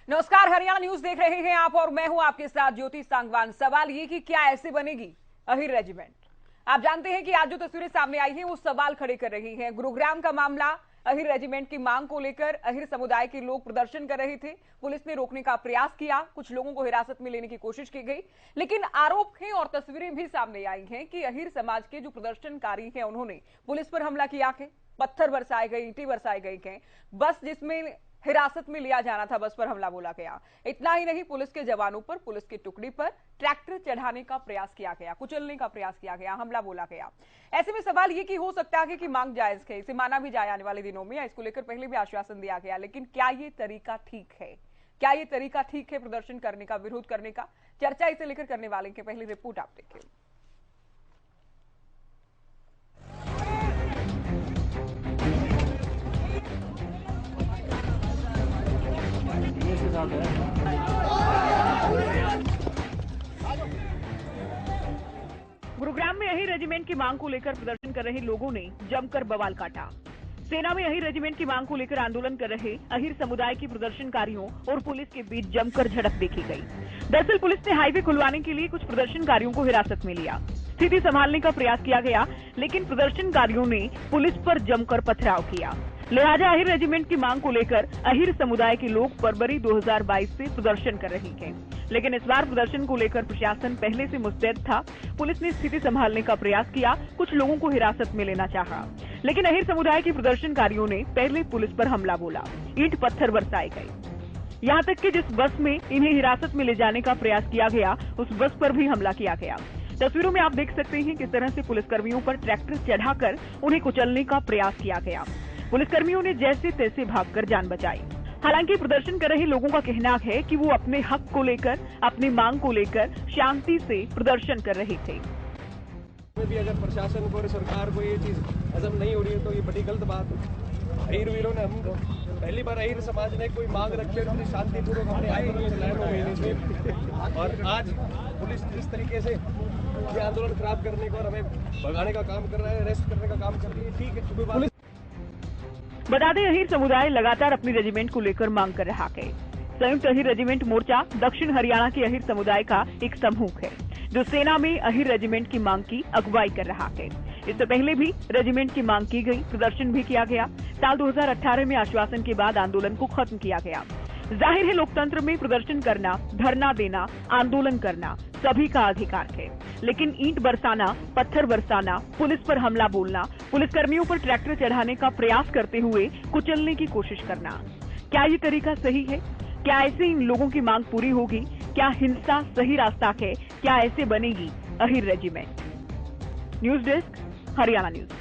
नमस्कार, हरियाणा न्यूज देख रहे हैं आप और मैं हूं आपके साथ ज्योति सांगवान। सवाल ये कि क्या ऐसे बनेगी अहिर रेजिमेंट। आप जानते हैं कि आज जो तस्वीरें सामने आई हैं वो सवाल खड़े कर रही हैं। गुरुग्राम का मामला, अहिर रेजिमेंट की मांग को लेकर अहिर समुदाय के लोग प्रदर्शन कर रहे थे। पुलिस ने रोकने का प्रयास किया, कुछ लोगों को हिरासत में लेने की कोशिश की गई, लेकिन आरोप है और तस्वीरें भी सामने आई हैं कि अहिर समाज के जो प्रदर्शनकारी हैं उन्होंने पुलिस पर हमला किया है। पत्थर बरसाए गए, ईंटें बरसाई गई हैं। बस जिसमें हिरासत में लिया जाना था, बस पर हमला बोला गया। इतना ही नहीं, पुलिस के जवानों पर, पुलिस की टुकड़ी पर ट्रैक्टर चढ़ाने का प्रयास किया गया, कुचलने का प्रयास किया गया, हमला बोला गया। ऐसे में सवाल ये कि हो सकता है कि मांग जायज है, इसे माना भी जाए आने वाले दिनों में, या इसको लेकर पहले भी आश्वासन दिया गया, लेकिन क्या ये तरीका ठीक है? क्या ये तरीका ठीक है प्रदर्शन करने का, विरोध करने का? चर्चा इसे लेकर करने वाले के पहली रिपोर्ट आप देखिए। गुरुग्राम में अहिर रेजिमेंट की मांग को लेकर प्रदर्शन कर रहे लोगों ने जमकर बवाल काटा। सेना में अहिर रेजिमेंट की मांग को लेकर आंदोलन कर रहे अहिर समुदाय के प्रदर्शनकारियों और पुलिस के बीच जमकर झड़प देखी गई। दरअसल पुलिस ने हाईवे खुलवाने के लिए कुछ प्रदर्शनकारियों को हिरासत में लिया। स्थिति संभालने का प्रयास किया गया, लेकिन प्रदर्शनकारियों ने पुलिस पर जमकर पथराव किया। लिहाजा अहिर रेजिमेंट की मांग को लेकर अहिर समुदाय के लोग फरवरी 2022 से प्रदर्शन कर रहे हैं, लेकिन इस बार प्रदर्शन को लेकर प्रशासन पहले से मुस्तैद था। पुलिस ने स्थिति संभालने का प्रयास किया, कुछ लोगों को हिरासत में लेना चाहा, लेकिन अहिर समुदाय के प्रदर्शनकारियों ने पहले पुलिस पर हमला बोला, ईंट पत्थर बरसाए गए। यहाँ तक कि जिस बस में इन्हें हिरासत में ले जाने का प्रयास किया गया, उस बस पर भी हमला किया गया। तस्वीरों में आप देख सकते हैं किस तरह से पुलिसकर्मियों पर ट्रैक्टर चढ़ाकर उन्हें कुचलने का प्रयास किया गया। पुलिसकर्मियों ने जैसे तैसे भागकर जान बचाई। हालांकि प्रदर्शन कर रहे लोगों का कहना है कि वो अपने हक को लेकर, अपनी मांग को लेकर शांति से प्रदर्शन कर रहे थे। भी अगर प्रशासन को और सरकार को ये चीज हजम नहीं हो रही है तो ये बड़ी गलत बात है। अहिर वीरों ने, हम पहली बार अहिर समाज ने कोई मांग रखी और शांतिपूर्वक हमने आंदोलन चलाया 9 महीने से, और आज पुलिस जिस तरीके से ये आंदोलन खराब करने को और हमें भगाने का काम कर रहा है, अरेस्ट करने का काम कर रही है, ठीक है, कोई बात। बता दें, अहिर समुदाय लगातार अपनी रेजिमेंट को लेकर मांग कर रहा है। संयुक्त अहिर रेजिमेंट मोर्चा दक्षिण हरियाणा के अहिर समुदाय का एक समूह है, जो सेना में अहिर रेजिमेंट की मांग की अगुवाई कर रहा है। इससे पहले भी रेजिमेंट की मांग की गई, प्रदर्शन भी किया गया। साल 2018 में आश्वासन के बाद आंदोलन को खत्म किया गया। जाहिर है, लोकतंत्र में प्रदर्शन करना, धरना देना, आंदोलन करना सभी का अधिकार है, लेकिन ईंट बरसाना, पत्थर बरसाना, पुलिस पर हमला बोलना, पुलिसकर्मियों पर ट्रैक्टर चढ़ाने का प्रयास करते हुए कुचलने की कोशिश करना, क्या ये तरीका सही है? क्या ऐसे इन लोगों की मांग पूरी होगी? क्या हिंसा सही रास्ता है? क्या ऐसे बनेगी Ahir regiment? News desk, Haryana news.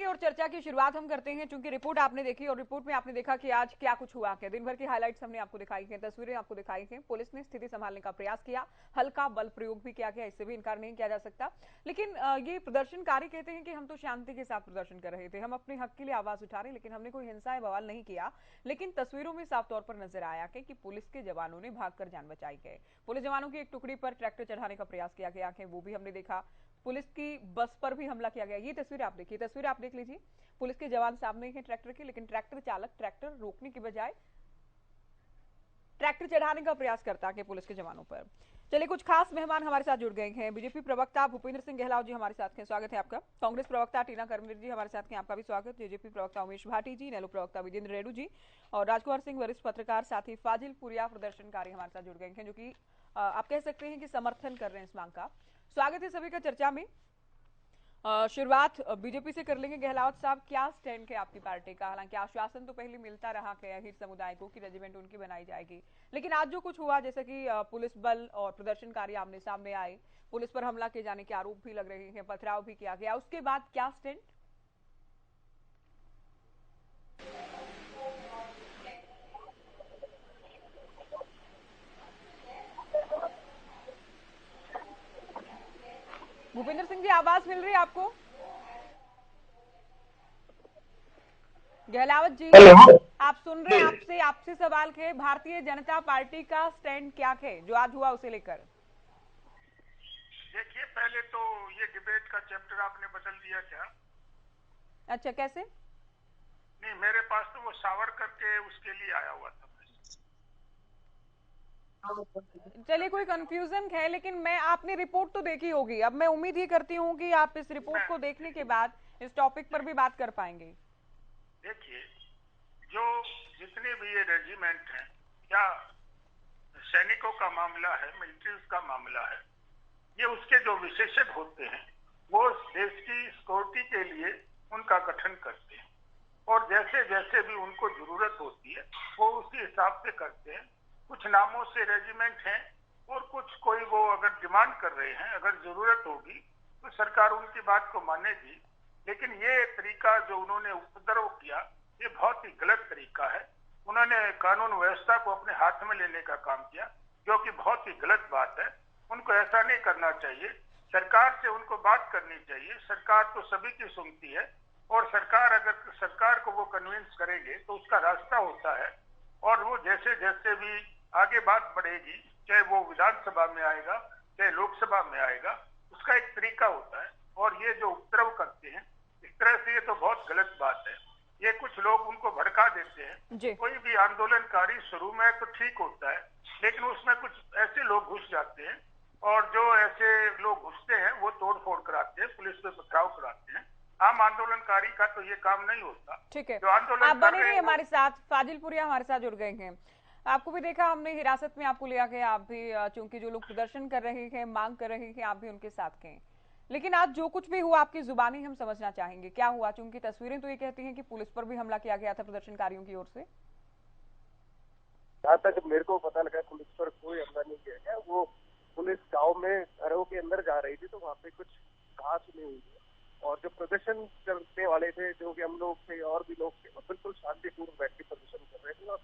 और चर्चा की शुरुआत हम करते हैं, चूंकि रिपोर्ट आपने देखी और रिपोर्ट में आपने देखा कि आज क्या कुछ हुआ है। दिन भर की हाइलाइट्स हमने आपको दिखाई हैं, तस्वीरें आपको दिखाई हैं। पुलिस ने स्थिति संभालने का प्रयास किया, हल्का बल प्रयोग भी किया गया, इससे भी इनकार नहीं किया जा सकता। लेकिन ये प्रदर्शनकारी कहते हैं कि हम तो शांति के साथ प्रदर्शन कर रहे थे, हम अपने हक के लिए आवाज उठा रहे, लेकिन हमने कोई हिंसा या बवाल नहीं किया। लेकिन तस्वीरों में साफ तौर पर नजर आया कि पुलिस के जवानों ने भागकर जान बचाई है। पुलिस जवानों की एक टुकड़ी पर ट्रैक्टर चढ़ाने का प्रयास किया गया है, वो भी हमने देखा। पुलिस की बस पर भी हमला किया गया। ये तस्वीर आप देखिए, तस्वीर आप देख लीजिए। पुलिस के जवान सामने हैं ट्रैक्टर के, लेकिन ट्रैक्टर चालक ट्रैक्टर रोकने की बजाय ट्रैक्टर चढ़ाने का प्रयास करता है पुलिस के जवानों पर। चलिए, कुछ खास मेहमान हमारे साथ जुड़ गए हैं। बीजेपी प्रवक्ता भूपेंद्र सिंह गहलोत जी हमारे साथ हैं, स्वागत है आपका। कांग्रेस प्रवक्ता टीना कर्मवीर जी हमारे साथ हैं, आपका भी स्वागत। जेजेपी प्रवक्ता उमेश भाटी जी, नेहरू प्रवक्ता विजेंद्र रेड्डू जी और राजकुमार सिंह वरिष्ठ पत्रकार, साथ ही फाजिल पुरिया प्रदर्शनकारी हमारे साथ जुड़ गए हैं, जो कि आप कह सकते हैं कि समर्थन कर रहे हैं इस मांग का। स्वागत है सभी का चर्चा में। शुरुआत बीजेपी से कर लेंगे। गहलोत साहब, क्या स्टैंड है आपकी पार्टी का? हालांकि आश्वासन तो पहले मिलता रहा है अहिर समुदाय को कि रेजिमेंट उनकी बनाई जाएगी, लेकिन आज जो कुछ हुआ, जैसे कि पुलिस बल और प्रदर्शनकारी आमने सामने आए, पुलिस पर हमला किए जाने के आरोप भी लग रहे हैं, पथराव भी किया गया, उसके बाद क्या स्टैंड? भूपेंद्र सिंह जी, आवाज मिल रही है आपको? गहलोत जी, हेलो, आप सुन रहे हैं, आपसे आपसे सवाल है, भारतीय जनता पार्टी का स्टैंड क्या है जो आज हुआ उसे लेकर? देखिए, पहले तो ये डिबेट का चैप्टर आपने बदल दिया क्या? अच्छा, कैसे? नहीं, मेरे पास तो वो सावरकर के उसके लिए आया हुआ था। चलिए, कोई कंफ्यूजन है, लेकिन मैं आपने रिपोर्ट तो देखी होगी। अब मैं उम्मीद ही करती हूँ कि आप इस रिपोर्ट को देखने के बाद इस टॉपिक पर भी बात कर पाएंगे। देखिए, जो जितने भी ये रेजिमेंट हैं, या सैनिकों का मामला है, मिलिट्रीज का मामला है, ये उसके जो विशेषज्ञ होते हैं वो देश की सिक्योरिटी के लिए उनका गठन करते हैं, और जैसे जैसे भी उनको जरूरत होती है वो उसी हिसाब से करते हैं। कुछ नामों से रेजिमेंट हैं और कुछ कोई वो अगर डिमांड कर रहे हैं, अगर जरूरत होगी तो सरकार उनकी बात को मानेगी। लेकिन ये तरीका जो उन्होंने उपद्रव किया, ये बहुत ही गलत तरीका है। उन्होंने कानून व्यवस्था को अपने हाथ में लेने का काम किया, जो कि बहुत ही गलत बात है। उनको ऐसा नहीं करना चाहिए। सरकार से उनको बात करनी चाहिए। सरकार तो सभी की सुनती है, और सरकार को वो कन्विंस करेंगे तो उसका रास्ता होता है, और वो जैसे जैसे भी आगे बात बढ़ेगी, चाहे वो विधानसभा में आएगा चाहे लोकसभा में आएगा, उसका एक तरीका होता है। और ये जो उपद्रव करते हैं इस तरह से, ये तो बहुत गलत बात है। ये कुछ लोग उनको भड़का देते हैं। कोई भी आंदोलनकारी शुरू में तो ठीक होता है, लेकिन उसमें कुछ ऐसे लोग घुस जाते हैं, और जो ऐसे लोग घुसते हैं वो तोड़ फोड़ कराते हैं, पुलिस पे पथराव कराते हैं। आम आंदोलनकारी का तो ये काम नहीं होता। ठीक है, जो आंदोलन आप बने रहिए हमारे साथ। फाजिल पुरिया हमारे साथ जुड़ गए हैं। आपको भी देखा हमने, हिरासत में आपको लिया गया। आप भी, चूंकि जो लोग प्रदर्शन कर रहे हैं, मांग कर रहे हैं, आप भी उनके साथ गए। लेकिन आज जो कुछ भी हुआ आपकी जुबानी हम समझना चाहेंगे, क्या हुआ? चूंकि तस्वीरें तो ये कहती हैं कि पुलिस पर भी हमला किया गया था प्रदर्शनकारियों की ओर से। जहाँ तक मेरे को पता लगा, पुलिस पर कोई हमला नहीं किया गया। वो पुलिस गांव में घरों के अंदर जा रही थी, तो वहाँ पे कुछ घास नहीं हुई है। और जो प्रदर्शन करने वाले थे, जो कि हम लोग थे और भी लोग थे, वो बिल्कुल शांतिपूर्ण बैठ के प्रदर्शन कर रहे थे। और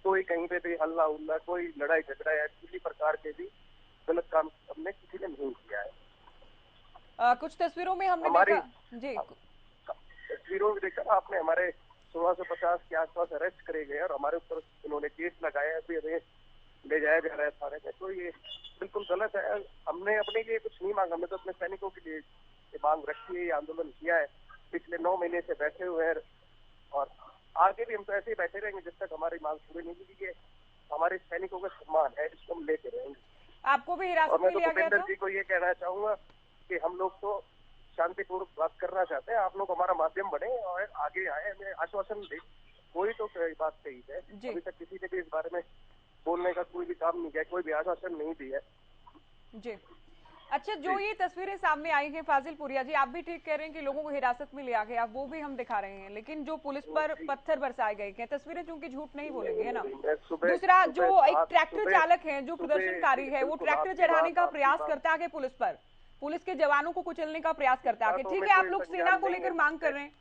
कोई कहीं पे भी हल्ला उल्ला, कोई लड़ाई झगड़ा या किसी प्रकार के भी गलत काम हमने किसी ने नहीं किया है। कुछ तस्वीरों में हमने देखा जी, तस्वीरों में देखा आपने, हमारे 1650 के आसपास अरेस्ट करे गए और हमारे ऊपर उन्होंने केस लगाया, अभी हमें ले जाया जा रहा है थाने में। तो ये बिल्कुल गलत है। हमने अपने लिए कुछ नहीं मांगा, हमने तो अपने सैनिकों के लिए मांग रखी है, ये आंदोलन किया है। पिछले 9 महीने से बैठे हुए हैं, और आगे भी हम तो ऐसे ही बैठे रहेंगे जब तक हमारी मांग पूरी नहीं होगी। ये हमारे सैनिकों का सम्मान है, इसको हम लेके रहेंगे। आपको भी हिरासत में लिया गया था? जी को ये कहना चाहूंगा कि हम लोग तो शांतिपूर्वक बात करना चाहते हैं। आप लोग हमारा माध्यम बने और आगे आए, हमें आश्वासन दे। कोई तो बात सही है, अभी तक किसी ने भी इस बारे में बोलने का कोई भी काम नहीं किया, कोई भी आश्वासन नहीं दिया जी। अच्छा, जो ये तस्वीरें सामने आई हैं फाजिल पुरिया जी, आप भी ठीक कह रहे हैं कि लोगों को हिरासत में लिया गया, वो भी हम दिखा रहे हैं। लेकिन जो पुलिस पर पत्थर बरसाए गए हैं, तस्वीरें चूंकि झूठ नहीं बोलेंगे, है ना। दूसरा, जो एक ट्रैक्टर चालक है, जो प्रदर्शनकारी है, वो ट्रैक्टर चढ़ाने का प्रयास करता है पुलिस पर, पुलिस के जवानों को कुचलने का प्रयास करता है। ठीक है, आप लोग सेना को लेकर मांग कर रहे हैं,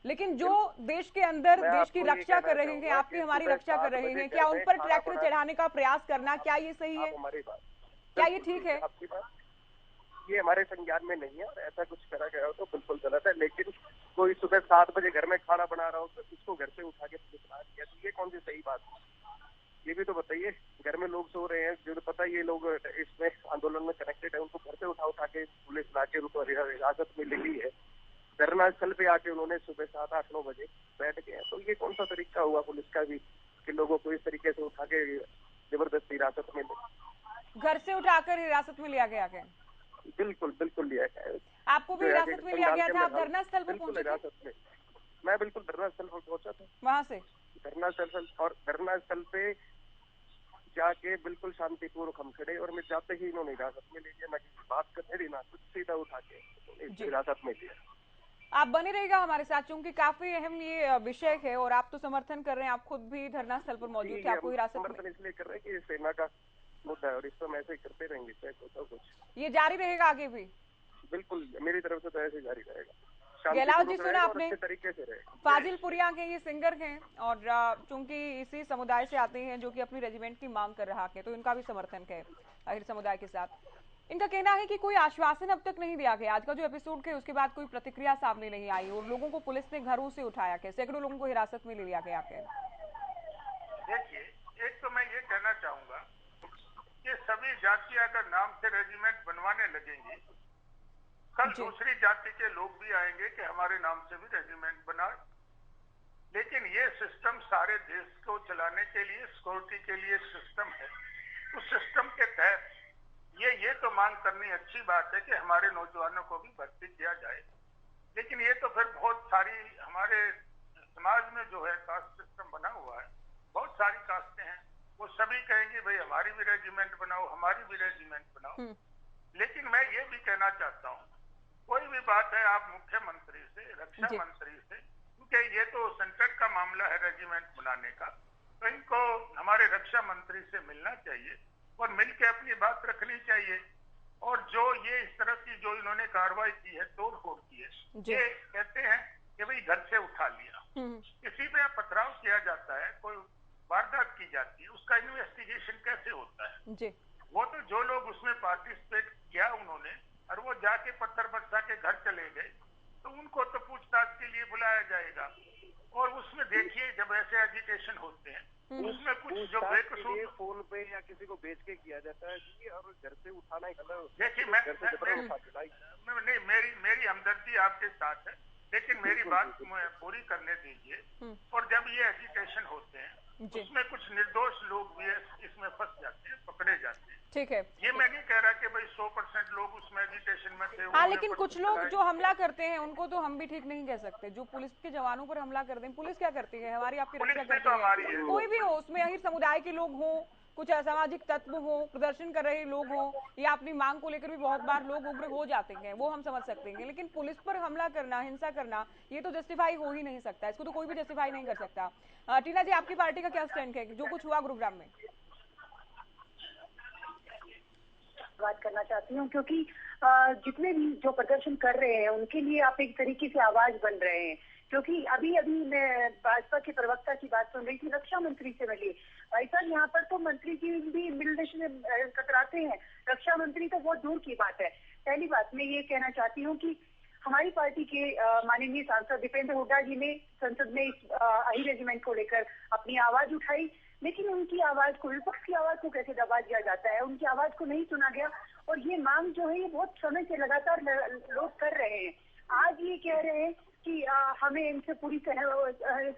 लेकिन जो देश के अंदर देश की रक्षा कर रहे हैं, आपकी हमारी रक्षा कर रहे हैं, क्या उन पर ट्रैक्टर चढ़ाने का प्रयास करना, क्या ये सही है? क्या ये ठीक है? ये हमारे संज्ञान में नहीं है, और ऐसा कुछ करा गया हो तो बिल्कुल गलत है। लेकिन कोई सुबह 7 बजे घर में खाना बना रहा हो तो उसको घर से उठा के पुलिस ला दिया, तो ये कौन सी सही बात है? ये भी तो बताइए। घर में लोग सो रहे हैं, जो पता है ये लोग इसमें आंदोलन में कनेक्टेड है, उनको घर से उठा के पुलिस ला के उनको हिरासत में ले ली है। धरना स्थल पे आके उन्होंने सुबह 7-8-9 बजे बैठ गए। तो ये कौन सा तरीका हुआ पुलिस का भी कि लोगों को इस तरीके से उठा के जबरदस्ती हिरासत में ले? घर से उठाकर हिरासत में लिया गया क्या? बिल्कुल बिल्कुल लिया गया। आपको भी हिरासत में लिया गया था? आप धरना स्थल पर पहुंचे थे? मैं बिल्कुल धरना स्थल पर पहुंचा था। वहां से धरना स्थल पे जाके बिल्कुल शांतिपूर्वक हम खड़े, और मैं जाते ही इन्होंने हिरासत में ले लिया। ना किसी बात करने दी, ना कुछ, सीधा उठा के हिरासत में लिया। आप बने रहेगा हमारे साथ, क्योंकि काफी अहम ये विषय है, और आप तो समर्थन कर रहे हैं, आप खुद भी धरना स्थल पर मौजूद थे। आपको हिरासत समर्थन इसलिए कर रहे हैं कि सेना का मुद्दा है, और इस पर हम ऐसे ही करते रहेंगे, चाहे कुछ। ये जारी रहेगा आगे भी? बिल्कुल, मेरी तरफ से तो ऐसे जारी रहेगा। गहलावत जी, सुना आपने, तरीके से रहेगा। फाजिल पुरिया के ये सिंगर हैं, और चूंकि इसी समुदाय से आते हैं जो कि अपनी रेजिमेंट की मांग कर रहा है, तो इनका भी समर्थन है आखिर समुदाय के साथ। इनका कहना है कि कोई आश्वासन अब तक नहीं दिया गया। आज का जो एपिसोड है उसके बाद कोई प्रतिक्रिया सामने नहीं आई, और लोगों को पुलिस ने घरों से उठाया है, सैकड़ों लोगों को हिरासत में ले लिया गया है। देखिए, एक तो मैं ये कहना चाहूंगा कि सभी जाति अगर नाम से रेजिमेंट बनवाने लगेंगी, कल दूसरी जाति के लोग भी आएंगे कि हमारे नाम से भी रेजिमेंट बना। लेकिन ये सिस्टम सारे देश को चलाने के लिए, सिक्योरिटी के लिए सिस्टम है। उस सिस्टम के तहत ये तो मांग करनी अच्छी बात है कि हमारे नौजवानों को भी भर्ती किया जाए, लेकिन ये तो फिर बहुत सारी हमारे समाज में जो है कास्ट सिस्टम बना हुआ है, बहुत सारी कास्टें हैं, वो सभी कहेंगे भाई हमारी भी रेजिमेंट बनाओ, हमारी भी रेजिमेंट बनाओ। लेकिन मैं ये भी कहना चाहता हूँ, कोई भी बात है आप मुख्यमंत्री से, रक्षा मंत्री से, क्योंकि ये तो सेंटर का मामला है रेजिमेंट बनाने का, तो इनको हमारे रक्षा मंत्री से मिलना चाहिए और मिलकर अपनी बात रखनी चाहिए। और जो ये इस तरह की जो इन्होंने कार्रवाई की है, तोड़ फोड़ की है, ये कहते हैं कि भाई घर से उठा लिया, किसी पे पथराव किया जाता है, कोई वारदात की जाती है, उसका इन्वेस्टिगेशन कैसे होता है? वो तो जो लोग उसमें पार्टिसिपेट किया उन्होंने, और वो जाके पत्थर बरसा के घर चले गए, तो उनको तो पूछताछ के लिए बुलाया जाएगा। और उसमें देखिए जब ऐसे एजिटेशन होते हैं, उसमें कुछ जो बेकसूर फोन पे या किसी को बेच के किया जाता है जी, और घर से उठाना ही गलत। देखिए मेरी हमदर्दी आपके साथ है, लेकिन मेरी बात पूरी करने दीजिए। और जब ये एजिटेशन होते हैं, उसमें कुछ निर्दोष लोग भी इसमें फंस जाते हैं, पकड़े जाते हैं। ठीक है, ये मैं नहीं कह रहा कि भाई 100% लोग उसमें एजिटेशन में थे। हाँ, लेकिन कुछ लोग जो हमला करते हैं उनको तो हम भी ठीक नहीं कह सकते। जो पुलिस के जवानों पर हमला करते हैं, पुलिस क्या करती है? हमारी आपकी रक्षा करती है। कोई भी हो, उसमें अहीर समुदाय के लोग हों, कुछ असामाजिक तत्व हो, प्रदर्शन कर रहे लोग हों, या अपनी मांग को लेकर भी बहुत बार लोग उग्र हो जाते हैं, वो हम समझ सकते हैं। लेकिन पुलिस पर हमला करना, हिंसा करना, ये तो जस्टिफाई हो ही नहीं सकता। इसको तो कोई भी जस्टिफाई नहीं कर सकता। टीना जी, आपकी पार्टी का क्या स्टैंड है जो कुछ हुआ गुरुग्राम में? बात करना चाहती हूँ, क्योंकि जितने भी जो प्रदर्शन कर रहे हैं उनके लिए आप एक तरीके से आवाज बन रहे हैं। क्योंकि अभी मैं भाजपा के प्रवक्ता की बात सुन रही थी, रक्षा मंत्री से मिली। भाई साहब, यहाँ पर तो मंत्री जी भी मिलने में कतराते हैं, रक्षा मंत्री तो बहुत दूर की बात है। पहली बात मैं ये कहना चाहती हूँ कि हमारी पार्टी के माननीय सांसद दीपेंद्र हुड्डा जी ने संसद में इस अहीर रेजिमेंट को लेकर अपनी आवाज उठाई, लेकिन उनकी आवाज को, विपक्ष की आवाज को कैसे दबा दिया जाता है? उनकी आवाज को नहीं सुना गया। और ये मांग जो है ये बहुत समय से लगातार लोग कर रहे हैं। आज ये कह रहे हैं कि हमें इनसे पूरी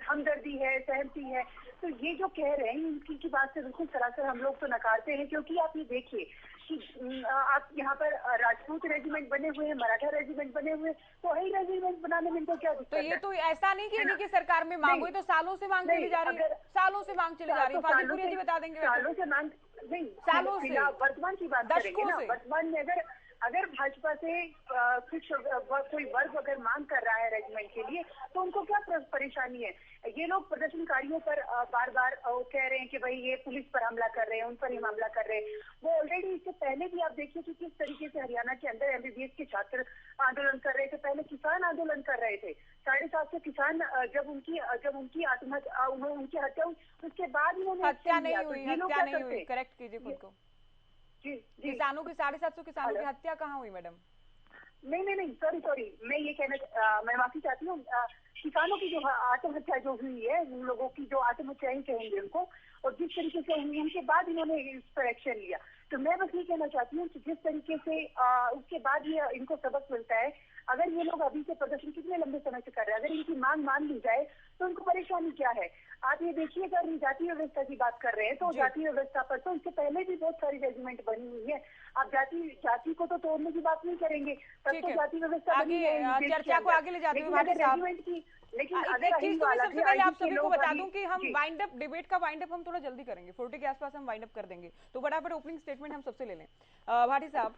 हमदर्दी है, सहमति है। तो ये जो कह रहे हैं इनकी बात से बिल्कुल सरासर हम लोग तो नकारते हैं। क्योंकि आप ये देखिए कि आप यहाँ पर राजपूत रेजिमेंट बने हुए हैं, मराठा रेजिमेंट बने हुए हैं, तो वही रेजिमेंट बनाने में इनको क्या दिक्कत है? तो ये तो ऐसा नहीं कि इनकी सरकार में मांग हुई, तो सालों से मांग चली जा रही है, सालों से मांग चली जा रही है। फाजिलपुरी जी बता देंगे। सालों से मांग नहीं, सालों से, वर्तमान की बात करेंगे ना। वर्तमान में अगर भाजपा से कुछ कोई वर्ग अगर मांग कर रहा है रेजिमेंट के लिए, तो उनको क्या परेशानी है? ये लोग प्रदर्शनकारियों पर बार बार कह रहे हैं कि भाई ये पुलिस पर हमला कर रहे हैं, उन पर ही हमला कर रहे हैं। वो ऑलरेडी इससे पहले भी आप देखिए कि किस तरीके से हरियाणा के अंदर MBBS के छात्र आंदोलन कर रहे थे, पहले किसान आंदोलन कर रहे थे। 750 किसान जब उनकी उनकी हत्या हुई, उसके बाद उन्होंने हत्या नहीं हुई, करेक्ट कीजिए खुद को। किसानों की 750 किसानों की हत्या कहाँ हुई मैडम? नहीं, सॉरी, मैं माफी चाहती हूँ। किसानों की जो आत्महत्या जो हुई है, उन लोगों की जो आत्महत्या ही कहेंगे उनको, और जिस तरीके से हुई उनके बाद इन्होंने इस पर एक्शन लिया। तो मैं बस ये कहना चाहती हूँ कि जिस तरीके से उसके बाद ये इनको सबक मिलता है। अगर ये लोग अभी से प्रदर्शन कितने लंबे समय से कर रहे हैं, अगर इनकी मांग मान ली जाए तो उनको परेशानी क्या है? आप ये देखिए, अगर जातीय व्यवस्था की बात कर रहे हैं तो जातीय व्यवस्था पर तो इससे पहले भी बहुत सारी रेजिमेंट बनी हुई है। आप जाति को तो तोड़ने की बात नहीं करेंगे, तब तो जातीय व्यवस्था बनी है। चर्चा को आगे ले जाते हुए रेजिमेंट की, लेकिन सबसे पहले आप सभी को बता दूं कि हम वाइंड अप, डिबेट का वाइंड अप हम थोड़ा जल्दी करेंगे, 40 के आसपास हम वाइंड अप कर देंगे। तो फटाफट ओपनिंग स्टेटमेंट हम सबसे ले लें। भाटी साहब,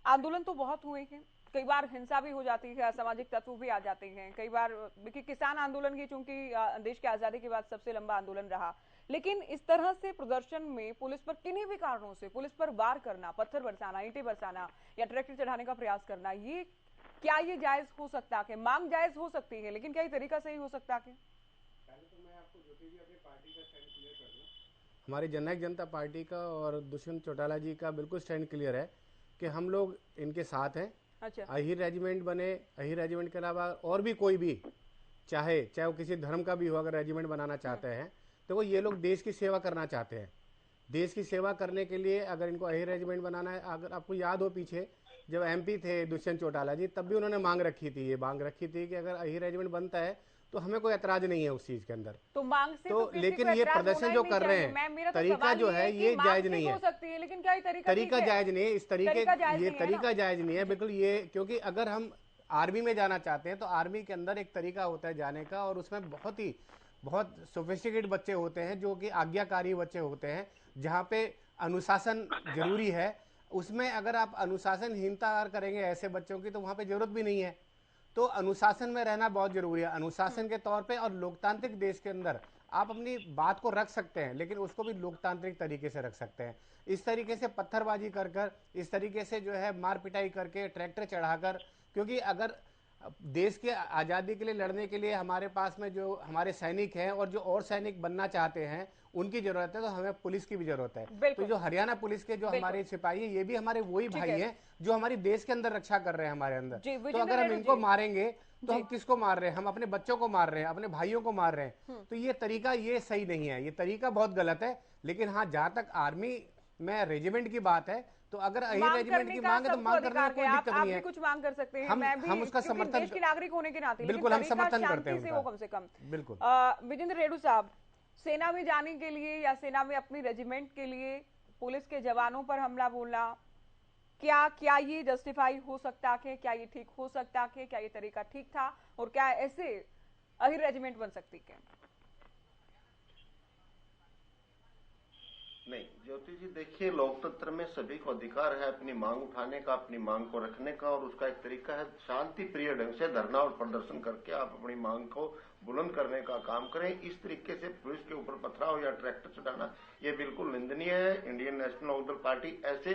आंदोलन तो बहुत हुए हैं, कई बार हिंसा भी हो जाती है, असामाजिक तत्व भी आ जाते हैं, कई बार किसान आंदोलन की चूंकि देश की आजादी के बाद सबसे लंबा आंदोलन रहा, लेकिन इस तरह से प्रदर्शन में पुलिस पर किन्हीं भी कारणों से पुलिस पर वार करना, पत्थर बरसाना, ईंटें बरसाना या ट्रैक्टर चढ़ाने का प्रयास करना, ये क्या ये जायज हो सकता है? मांग जायज हो सकती है, लेकिन क्या ये तरीका सही हो सकता है? पहले तो मैं आपको ज्योति जी अपनी पार्टी का स्टैंड क्लियर कर दूं। हमारी जननायक जनता पार्टी का और दुष्यंत चौटाला जी का बिल्कुल स्टैंड क्लियर है कि हम लोग इनके साथ हैं। अच्छा, अहीर रेजिमेंट बने, अहीर रेजिमेंट के अलावा और भी कोई भी चाहे वो किसी धर्म का भी हो, अगर रेजिमेंट बनाना चाहते हैं तो ये लोग देश की सेवा करना चाहते हैं। देश की सेवा करने के लिए अगर इनको अहिर रेजिमेंट बनाना है, अगर आपको याद हो पीछे जब MP थे दुष्यंत चौटाला जी, तब भी उन्होंने मांग रखी थी, ये मांग रखी थी कि अगर अहिर रेजिमेंट बनता है तो हमें कोई ऐतराज नहीं है उस चीज के अंदर। तो मांग से तो लेकिन ये प्रदर्शन जो कर रहे हैं, तरीका जो है ये जायज नहीं है। सकती है, लेकिन क्या ये तरीका जायज नहीं है, इस तरीके ये तरीका जायज नहीं है बिल्कुल ये। क्योंकि अगर हम आर्मी में जाना चाहते हैं तो आर्मी के अंदर एक तरीका होता है जाने का, और उसमें बहुत सोफिस्टिकेटेड बच्चे होते हैं, जो कि आज्ञाकारी बच्चे होते हैं, जहाँ पे अनुशासन जरूरी है। उसमें अगर आप अनुशासनहीनता करेंगे ऐसे बच्चों की, तो वहाँ पे जरूरत भी नहीं है। तो अनुशासन में रहना बहुत जरूरी है, अनुशासन के तौर पे। और लोकतांत्रिक देश के अंदर आप अपनी बात को रख सकते हैं, लेकिन उसको भी लोकतांत्रिक तरीके से रख सकते हैं। इस तरीके से पत्थरबाजी कर इस तरीके से जो है मार पिटाई करके, ट्रैक्टर चढ़ाकर, क्योंकि अगर देश के आज़ादी के लिए लड़ने के लिए हमारे पास में जो हमारे सैनिक हैं और जो और सैनिक बनना चाहते हैं उनकी जरूरत है, तो हमें पुलिस की भी जरूरत है। तो जो हरियाणा पुलिस के जो हमारे सिपाही है, ये भी हमारे वही भाई हैं जो हमारी देश के अंदर रक्षा कर रहे हैं हमारे अंदर। तो अगर हम इनको मारेंगे तो हम किसको मार रहे हैं? हम अपने बच्चों को मार रहे हैं, अपने भाइयों को मार रहे हैं। तो ये तरीका ये सही नहीं है, ये तरीका बहुत गलत है। लेकिन हाँ, जहां तक आर्मी में रेजिमेंट की बात है, तो अगर अहिर रेजिमेंट की मांग है तो मांग करने में कोई दिक्कत नहीं है। कुछ मांग कर सकते हैं, हम उसका समर्थन, देश के नागरिक होने के नाते बिल्कुल हम समर्थन करते हैं वो कम से कम। बिल्कुल। विजेंद्र रेड्डू साहब, सेना में जाने के लिए या सेना में अपनी रेजिमेंट के लिए पुलिस के जवानों पर हमला बोलना, क्या ये जस्टिफाई हो सकता है? क्या ये ठीक हो सकता है? क्या ये तरीका ठीक था? और क्या ऐसे अहिर रेजिमेंट बन सकती है? नहीं ज्योति जी, देखिए, लोकतंत्र में सभी को अधिकार है अपनी मांग उठाने का, अपनी मांग को रखने का, और उसका एक तरीका है शांति प्रिय ढंग से धरना और प्रदर्शन करके आप अपनी मांग को बुलंद करने का काम करें। इस तरीके से पुलिस के ऊपर पथराव या ट्रैक्टर चढ़ाना ये बिल्कुल निंदनीय है। इंडियन नेशनल लोकदल पार्टी ऐसे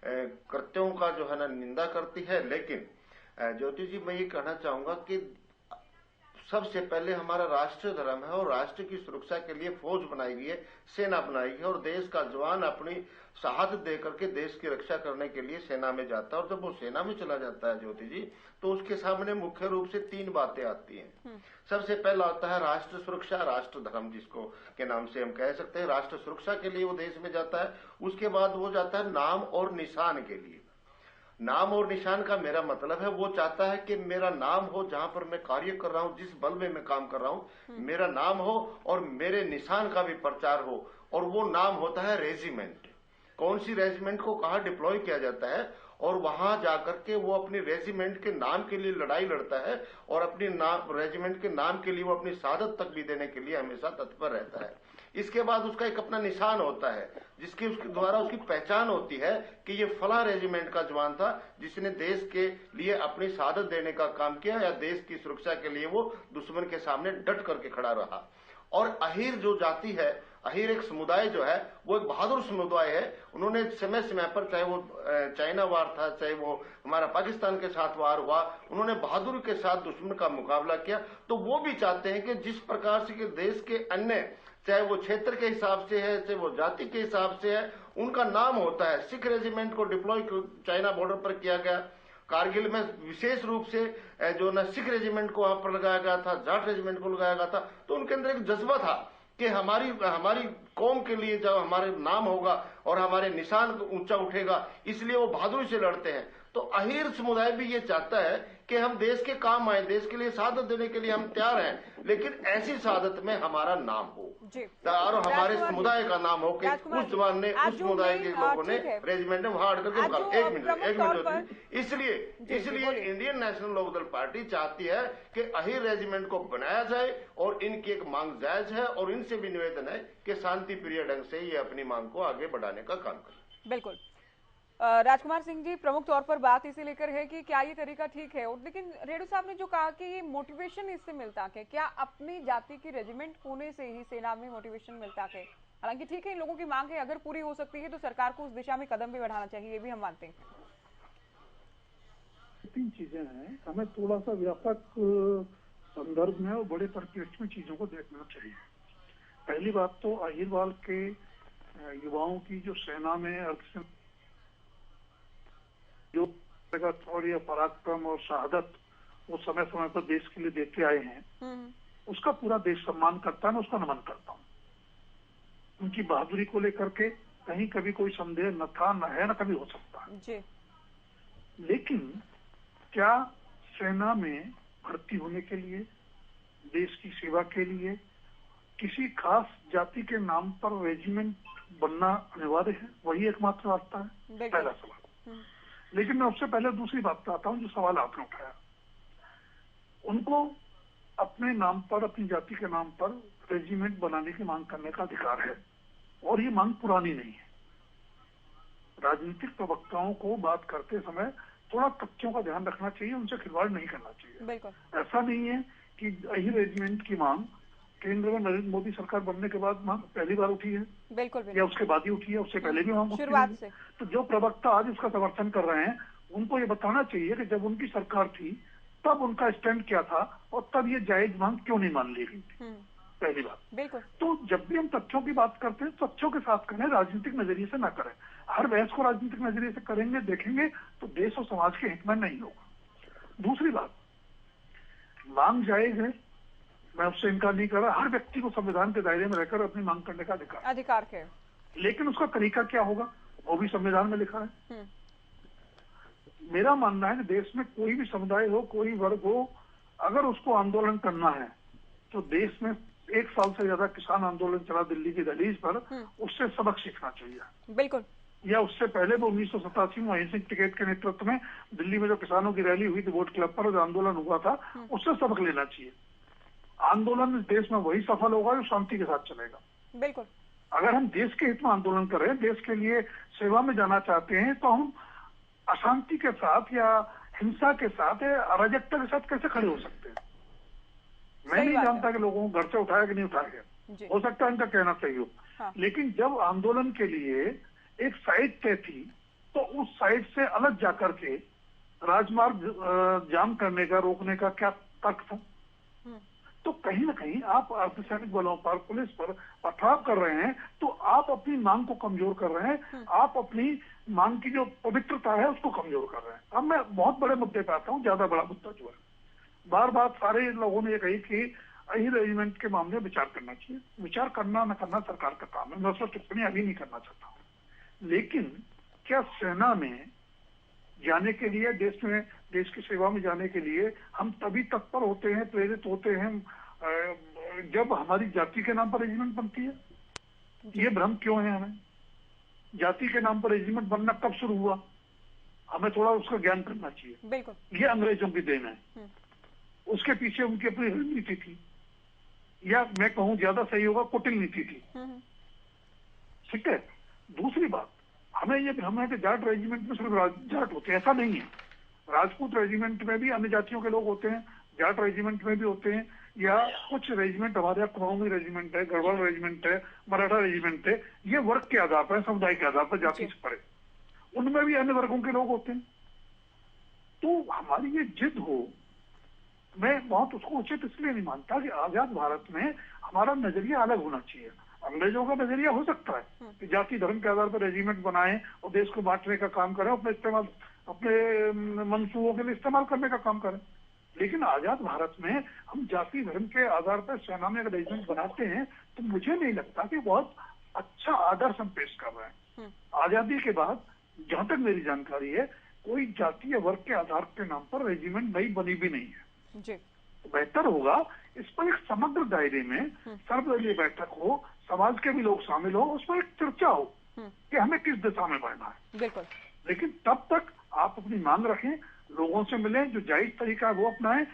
कृत्यों का जो है ना निंदा करती है। लेकिन ज्योति जी, मैं ये कहना चाहूंगा कि सबसे पहले हमारा राष्ट्रीय धर्म है और राष्ट्र की सुरक्षा के लिए फौज बनाई गई है, सेना बनाई गई है, और देश का जवान अपनी शहादत देकर के देश की रक्षा करने के लिए सेना में जाता है। और जब वो सेना में चला जाता है ज्योति जी, तो उसके सामने मुख्य रूप से 3 बातें आती हैं। सबसे पहला आता है राष्ट्र सुरक्षा, राष्ट्र धर्म जिसको के नाम से हम कह सकते हैं। राष्ट्र सुरक्षा के लिए वो देश में जाता है। उसके बाद वो जाता है नाम और निशान के लिए। नाम और निशान का मेरा मतलब है, वो चाहता है कि मेरा नाम हो, जहां पर मैं कार्य कर रहा हूं, जिस बल में मैं काम कर रहा हूं, मेरा नाम हो और मेरे निशान का भी प्रचार हो। और वो नाम होता है रेजिमेंट। कौन सी रेजिमेंट को कहां डिप्लॉय किया जाता है, और वहां जाकर के वो अपनी रेजिमेंट के नाम के लिए लड़ाई लड़ता है, और अपनी रेजिमेंट के नाम के लिए वो अपनी शहादत तक भी देने के लिए हमेशा तत्पर रहता है। इसके बाद उसका एक अपना निशान होता है, जिसके उसके द्वारा उसकी पहचान होती है कि ये फला रेजिमेंट का जवान था जिसने देश के लिए अपनी शहादत देने का काम किया, या देश की सुरक्षा के लिए वो दुश्मन के सामने डट करके खड़ा रहा। और अहिर जो जाति है, अहिर एक समुदाय जो है, वो एक बहादुर समुदाय है। उन्होंने समय समय पर, चाहे वो चाइना वार था, चाहे वो हमारा पाकिस्तान के साथ वार हुआ, उन्होंने बहादुरी के साथ दुश्मन का मुकाबला किया। तो वो भी चाहते हैं कि जिस प्रकार से देश के अन्य, चाहे वो क्षेत्र के हिसाब से है, चाहे वो जाति के हिसाब से है, उनका नाम होता है। सिख रेजिमेंट को डिप्लॉय चाइना बॉर्डर पर किया गया। कारगिल में विशेष रूप से जो ना सिख रेजिमेंट को वहां पर लगाया गया था, जाट रेजिमेंट को लगाया गया था। तो उनके अंदर एक जज्बा था कि हमारी कौम के लिए जब हमारे नाम होगा और हमारे निशान ऊंचा उठेगा, इसलिए वो बहादुरी से लड़ते हैं। तो अहिर समुदाय भी ये चाहता है कि हम देश के काम आए, देश के लिए शहादत देने के लिए हम तैयार हैं, लेकिन ऐसी शहादत में हमारा नाम हो और हमारे समुदाय का नाम हो कि उस जवान ने, उस समुदाय के लोगों ने रेजिमेंट में वहां अड़ करके निकाला। एक मिनट। इसलिए इंडियन नेशनल लोकदल पार्टी चाहती है कि अहिर रेजिमेंट को बनाया जाए, और इनकी एक मांग जायज है, और इनसे भी निवेदन है कि शांति प्रिय ढंग से ये अपनी मांग को आगे बढ़ाने का काम करें। बिल्कुल। राजकुमार सिंह जी, प्रमुख तौर पर बात इसे लेकर है कि क्या ये तरीका ठीक है, और लेकिन रेड्डू साहब ने जो कहा कि ये मोटिवेशन इससे मिलता है, क्या अपनी जाति की रेजिमेंट होने से ही सेना में मोटिवेशन मिलता है? हालांकि ठीक है, इन लोगों की मांग है, अगर पूरी हो सकती है तो सरकार को उस दिशा में कदम भी बढ़ाना चाहिए, ये भी हम मानते हैं। 3 चीजें हैं, हमें थोड़ा सा व्यापक संदर्भ में और बड़े परिप्रेक्ष्य में चीजों को देखना चाहिए। पहली बात तो अहिरवाल के युवाओं की जो सेना में जो शौर्य, पराक्रम और शहादत वो समय समय पर देश के लिए देते आए हैं, उसका पूरा देश सम्मान करता है, मैं उसका नमन करता हूँ। उनकी बहादुरी को लेकर के कहीं कभी कोई संदेह न था, न है, न कभी हो सकता है जी। लेकिन क्या सेना में भर्ती होने के लिए, देश की सेवा के लिए किसी खास जाति के नाम पर रेजिमेंट बनना अनिवार्य है? वही एकमात्र रास्ता है, पहला सवाल। लेकिन मैं उससे पहले दूसरी बात पे आता हूँ, जो सवाल आपने उठाया। उनको अपने नाम पर, अपनी जाति के नाम पर रेजिमेंट बनाने की मांग करने का अधिकार है, और ये मांग पुरानी नहीं है। राजनीतिक प्रवक्ताओं को बात करते समय थोड़ा तथ्यों का ध्यान रखना चाहिए, उनसे खिलवाड़ नहीं करना चाहिए। बिल्कुल। ऐसा नहीं है कि अहिर रेजिमेंट की मांग केंद्र में नरेंद्र मोदी सरकार बनने के बाद मांग पहली बार उठी है, बिल्कुल या उसके बाद ही उठी है, उससे पहले भी मांग शुरुआत से। तो जो प्रवक्ता आज उसका समर्थन कर रहे हैं, उनको ये बताना चाहिए कि जब उनकी सरकार थी तब उनका स्टैंड क्या था, और तब ये जायज मांग क्यों नहीं मान ली गई थी, पहली बात। बिल्कुल। तो जब भी हम तथ्यों की बात करते हैं, तथ्यों के साथ करें, राजनीतिक नजरिए से ना करें। हर बहस को राजनीतिक नजरिए से करेंगे, देखेंगे तो देश और समाज के हित में नहीं होगा। दूसरी बात, मांग जायज है, मैं उससे इनकार नहीं कर रहा। हर व्यक्ति को संविधान के दायरे में रहकर अपनी मांग करने का अधिकार है, लेकिन उसका तरीका क्या होगा वो भी संविधान में लिखा है। मेरा मानना है कि देश में कोई भी समुदाय हो, कोई वर्ग हो, अगर उसको आंदोलन करना है तो देश में 1 साल से ज्यादा किसान आंदोलन चला दिल्ली की दहलीज पर, उससे सबक सीखना चाहिए। बिल्कुल। या उससे पहले वो 1987 में महेंद्र सिंह टिकैत के नेतृत्व में दिल्ली में जो किसानों की रैली हुई थी, वोट क्लब पर जो आंदोलन हुआ था, उससे सबक लेना चाहिए। आंदोलन इस देश में वही सफल होगा जो शांति के साथ चलेगा। बिल्कुल। अगर हम देश के हित में आंदोलन कर रहे हैं, देश के लिए सेवा में जाना चाहते हैं, तो हम अशांति के साथ या हिंसा के साथ या अराजकता के साथ कैसे खड़े हो सकते हैं? मैं नहीं जानता कि लोगों को घर से उठाया कि नहीं उठाया, हो सकता है इनका कहना सही हो। हाँ। लेकिन जब आंदोलन के लिए एक साइड तय थी, तो उस साइड से अलग जाकर के राजमार्ग जाम करने का, रोकने का क्या तर्क था? तो कहीं ना कहीं आप अर्धसैनिक बलों पर, पुलिस पर पथराव कर रहे हैं, तो आप अपनी मांग को कमजोर कर रहे हैं, आप अपनी मांग की जो पवित्रता है उसको कमजोर कर रहे हैं। अब मैं बहुत बड़े मुद्दे पे आता हूँ, ज्यादा बड़ा मुद्दा जो है, बार बार सारे लोगों ने ये कही कि अहिर रेजिमेंट के मामले में विचार करना चाहिए। विचार करना न करना सरकार का काम है, मैं उस पर टिप्पणी अभी नहीं करना चाहता हूँ। लेकिन क्या सेना में जाने के लिए, देश की सेवा में जाने के लिए हम तभी तत्पर होते हैं, प्रेरित होते हैं जब हमारी जाति के नाम पर रेजिमेंट बनती है? ये भ्रम क्यों है हमें? जाति के नाम पर रेजिमेंट बनना कब शुरू हुआ? हमें थोड़ा उसका ज्ञान करना चाहिए। बिल्कुल। ये अंग्रेजों की देन है, उसके पीछे उनकी अपनी रणनीति थी, या मैं कहूं ज्यादा सही होगा कुटिल नीति थी। ठीक है। दूसरी बात, हमें ये भ्रम है कि जाट रेजिमेंट में सिर्फ जाट होते हैं, ऐसा नहीं है। राजपूत रेजिमेंट में भी अन्य जातियों के लोग होते हैं, जाट रेजिमेंट में भी होते हैं, या कुछ रेजिमेंट हमारे यहाँ कुमाऊनी रेजिमेंट है, गढ़वाल रेजिमेंट है, मराठा रेजिमेंट है, ये वर्ग के आधार पर, समुदाय के आधार पर, जाति से परे, उनमें भी अन्य वर्गों के लोग होते हैं। तो हमारी ये जिद हो, मैं बहुत उसको उचित इसलिए नहीं मानता कि आजाद भारत में हमारा नजरिया अलग होना चाहिए। अंग्रेजों का नजरिया हो सकता है कि जाति धर्म के आधार पर रेजिमेंट बनाएं और देश को बांटने का काम करें, अपने मंसूबों के लिए इस्तेमाल करने का काम करें। लेकिन आजाद भारत में हम जाति धर्म के आधार पर सेना में अगर रेजिमेंट बनाते हैं, तो मुझे नहीं लगता कि बहुत अच्छा आदर्श हम पेश कर रहे हैं। आजादी के बाद जहां तक मेरी जानकारी है, कोई जाति या वर्ग के आधार के नाम पर रेजिमेंट नई बनी भी नहीं है। जी। तो बेहतर होगा इस पर एक समग्र दायरे में सर्वदलीय बैठक हो, समाज के भी लोग शामिल हो, उस पर एक चर्चा हो कि हमें किस दिशा में बढ़ना है। बिल्कुल। लेकिन तब तक आप अपनी मांग रखें, लोगों से मिलें, जो जायज तरीका है वो अपनाएं।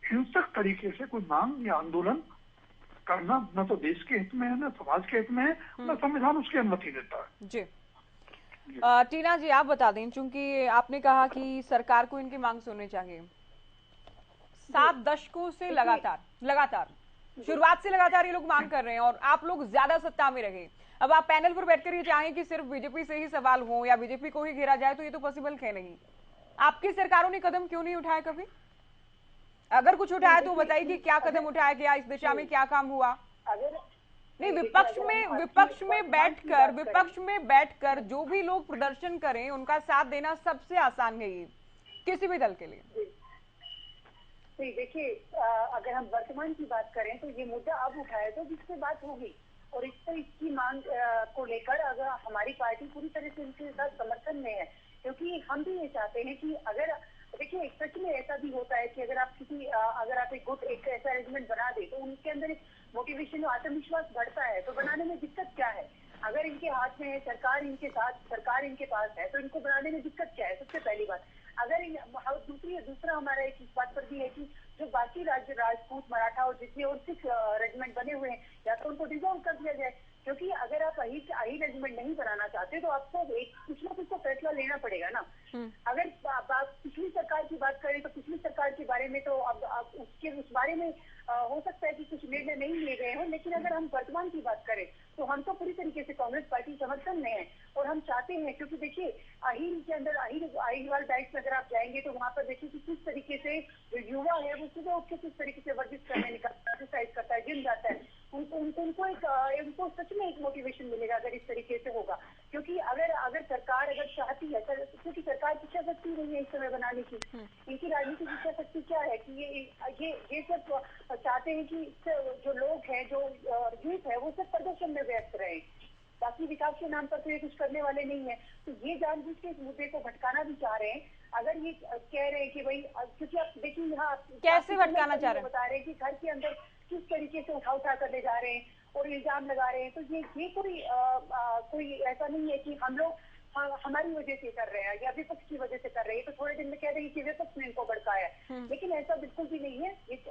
हिंसक तरीके से कोई मांग या आंदोलन करना न तो देश के हित में है, न समाज के हित में है, न संविधान उसकी अनुमति देता है। जी। टीना जी, आप बता दें, चूंकि आपने कहा कि सरकार को इनकी मांग सुननी चाहिए। 7 दशकों से लगातार शुरुआत से लगातार ये लोग मांग कर रहे हैं, और आप लोग ज्यादा सत्ता में रहे। अब आप पैनल पर बैठकर ये चाहें कि सिर्फ बीजेपी से ही सवाल हो या बीजेपी को ही घेरा जाए, तो ये तो पॉसिबल है नहीं। आपकी सरकारों ने कदम क्यों नहीं उठाया कभी? अगर कुछ उठाया तो बताइए कि क्या कदम उठाया गया, इस दिशा में क्या काम हुआ? नहीं, विपक्ष में बैठकर जो भी लोग प्रदर्शन करें उनका साथ देना सबसे आसान है ये किसी भी दल के लिए। देखिए, अगर हम वर्तमान की बात करें तो ये मुद्दा अब उठाया तो जिससे बात होगी, और इसकी मांग को लेकर अगर हमारी पार्टी पूरी तरह से इनके साथ समर्थन में है, क्योंकि हम भी ये चाहते हैं कि अगर देखिए सच में ऐसा भी होता है कि अगर आप एक गुट एक ऐसा अरेंजमेंट बना दे तो उनके अंदर एक मोटिवेशन और आत्मविश्वास बढ़ता है। तो बनाने में दिक्कत क्या है? अगर इनके हाथ में है, सरकार इनके साथ, सरकार इनके पास है, तो इनको बनाने में दिक्कत क्या है? सबसे पहली बात। अगर दूसरा हमारा एक इस बात पर भी है कि जो बाकी राज्य राजपूत, मराठा और जितने और सिख रेजिमेंट बने हुए हैं, या तो उनको डिसॉल्व कर दिया जाए, क्योंकि अगर आप अहीर रेजिमेंट नहीं बनाना चाहते तो आपको कुछ ना कुछ तो फैसला लेना पड़ेगा ना। अगर पिछली सरकार की बात करें तो पिछली सरकार के बारे में तो अब उस बारे में हो सकता है कि कुछ निर्णय नहीं लिए गए हों, लेकिन अगर हम वर्तमान की बात करें तो हम तो पूरी तरीके से कांग्रेस पार्टी समर्थन में है और हम चाहते हैं, क्योंकि देखिए अहीर के अंदर अहीरवाल बैच में अगर आप जाएंगे तो वहाँ पर देखिए कि किस तरीके से जो युवा है वो सुबह उठ के किस तरीके से वर्जिश करने निकलता है, एक्सरसाइज करता है, जिम जाता है। उनको सच में एक मोटिवेशन मिलेगा अगर इस तरीके से होगा। क्योंकि अगर सरकार चाहती है, क्योंकि सरकार की इच्छा शक्ति नहीं है इस समय बनाने की, इनकी राजनीतिक इच्छा शक्ति क्या है कि ये सब चाहते हैं कि जो लोग हैं, जो यूथ है, वो सब प्रदर्शन में व्यस्त रहे, बाकी विकास के नाम पर तो ये कुछ करने वाले नहीं है। तो ये जानबूझ के इस मुद्दे को भटकाना भी चाह रहे हैं। अगर ये कह रहे हैं कि भाई, क्योंकि आप देखिए यहाँ कैसे भटकाना चाह रहे हैं, बता रहे हैं कि घर के अंदर किस तरीके से उठा कर ले जा रहे हैं और इल्जाम लगा रहे हैं, तो ये कोई ऐसा नहीं है कि हम लोग हमारी वजह से कर रहे हैं या विपक्ष की वजह से कर रहे हैं। तो थोड़े दिन में कह रहे हैं कि विपक्ष ने इनको भड़काया है, लेकिन ऐसा बिल्कुल भी नहीं है।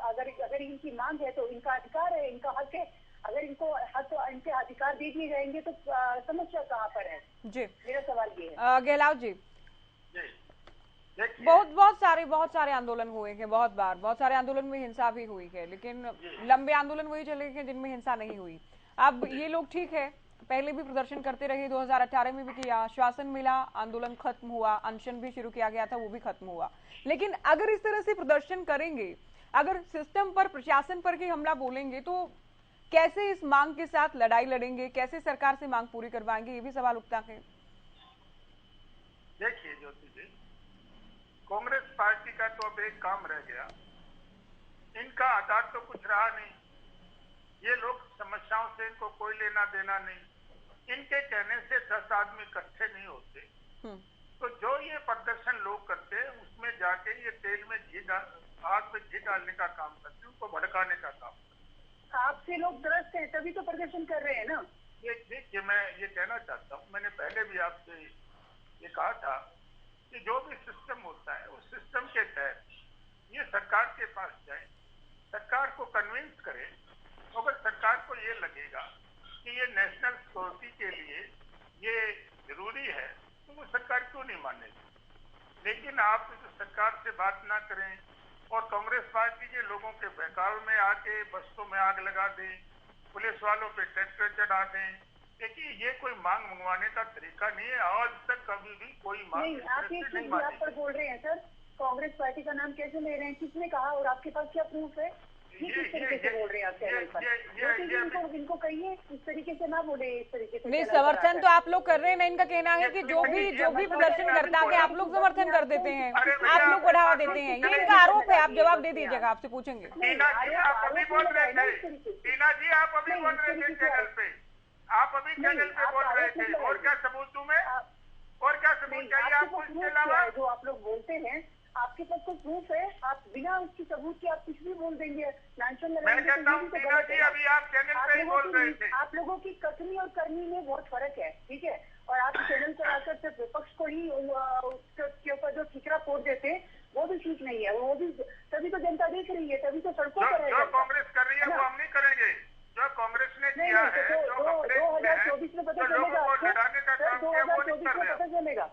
अगर इनकी मांग है तो इनका अधिकार है, इनका हक है। अगर इनके अधिकार दे दिए जाएंगे तो समस्या कहाँ पर है? जी, मेरा सवाल ये है। गहलोत जी, बहुत सारे आंदोलन हुए हैं, बहुत सारे आंदोलन में हिंसा भी हुई है, लेकिन लंबे आंदोलन वही चले हैं जिनमें हिंसा नहीं हुई। अब ये लोग ठीक है, पहले भी प्रदर्शन करते रहे, 2018 में भी किया, आश्वासन मिला, आंदोलन खत्म हुआ, अनशन भी शुरू किया गया था, वो भी खत्म हुआ। लेकिन अगर इस तरह से प्रदर्शन करेंगे, अगर सिस्टम पर, प्रशासन पर ही हमला बोलेंगे, तो कैसे इस मांग के साथ लड़ाई लड़ेंगे, कैसे सरकार से मांग पूरी करवाएंगे, ये भी सवाल उठता है। देखिए ज्योति जी, कांग्रेस पार्टी का तो अब एक काम रह गया, इनका आधार तो कुछ रहा नहीं, ये लोग समस्याओं से इनको कोई लेना देना नहीं, इनके कहने से 10 आदमी इकट्ठे नहीं होते। तो जो ये प्रदर्शन लोग करते हैं उसमें जाके ये तेल में आग में घी डालने का काम करते हैं, उनको भड़काने का काम करते हैं। आपसे लोग त्रस्त हैं तभी तो प्रदर्शन कर रहे हैं ना। ये देखिए, मैं ये कहना चाहता हूँ, मैंने पहले भी आपसे ये कहा था कि जो भी सिस्टम होता है उस सिस्टम के तहत ये सरकार के पास जाए, सरकार को कन्विंस करे। अगर सरकार को ये लगेगा कि ये नेशनल सिक्योरिटी के लिए ये जरूरी है तो वो सरकार क्यों नहीं मानेगी। लेकिन आप सरकार से बात ना करें और कांग्रेस पार्टी के लोगों के बहकावे में आके बस्तों में आग लगा दें, पुलिस वालों पे ट्रैक्टर चढ़ा दें, देखिए ये कोई मांग मंगवाने का तरीका नहीं है। आज तक कभी भी कोई मांग नहीं। आप ये चीज आप पर बोल रहे हैं सर, कांग्रेस पार्टी का नाम कैसे ले रहे हैं, किसने कहा और आपके पास क्या प्रूफ है? ये किस तरीके से बोल रहे हैं आप चैनल पर? इनको कहिए इस तरीके से ना बोले, इस तरीके से। नहीं, समर्थन तो आप लोग कर रहे हैं ना, इनका कहना है कि जो भी प्रदर्शन करता है आप लोग समर्थन कर देते हैं, आप लोग बढ़ावा देते हैं, ये इनका आरोप है। आप जवाब दे दीजिएगा, आपसे पूछेंगे। टीना जी आप अभी बोल रहे थे, टीना जी आप अभी बोल रहे थे चैनल पे, आप अभी चैनल पे बोल रहे थे, और क्या सबूत दूं मैं? और क्या सबूत चाहिए आपको इसके अलावा? जो आप लोग बोलते हैं आपके पास कोई प्रूफ है? आप बिना उसकी सबूत के आप कुछ भी बोल देंगे, लांछन लगाएंगे। मैं कहता हूं टीना जी, अभी आप चैनल पे ही बोल रहे थे। आप लोगों की कथनी और करनी में बहुत फर्क है, ठीक है? और आप चैनल पर आकर सिर्फ विपक्ष को ही के ऊपर जो ठिकरा फोड़ देते हैं वो भी ठीक नहीं है। वो भी तभी तो जनता देख रही है, तभी तो सड़कों पर है। जो कांग्रेस कर रही है वो हम नहीं करेंगे, जो कांग्रेस ने किया है, जो 2024 में पता चलेगा आपको, 2024 में पता चलेगा।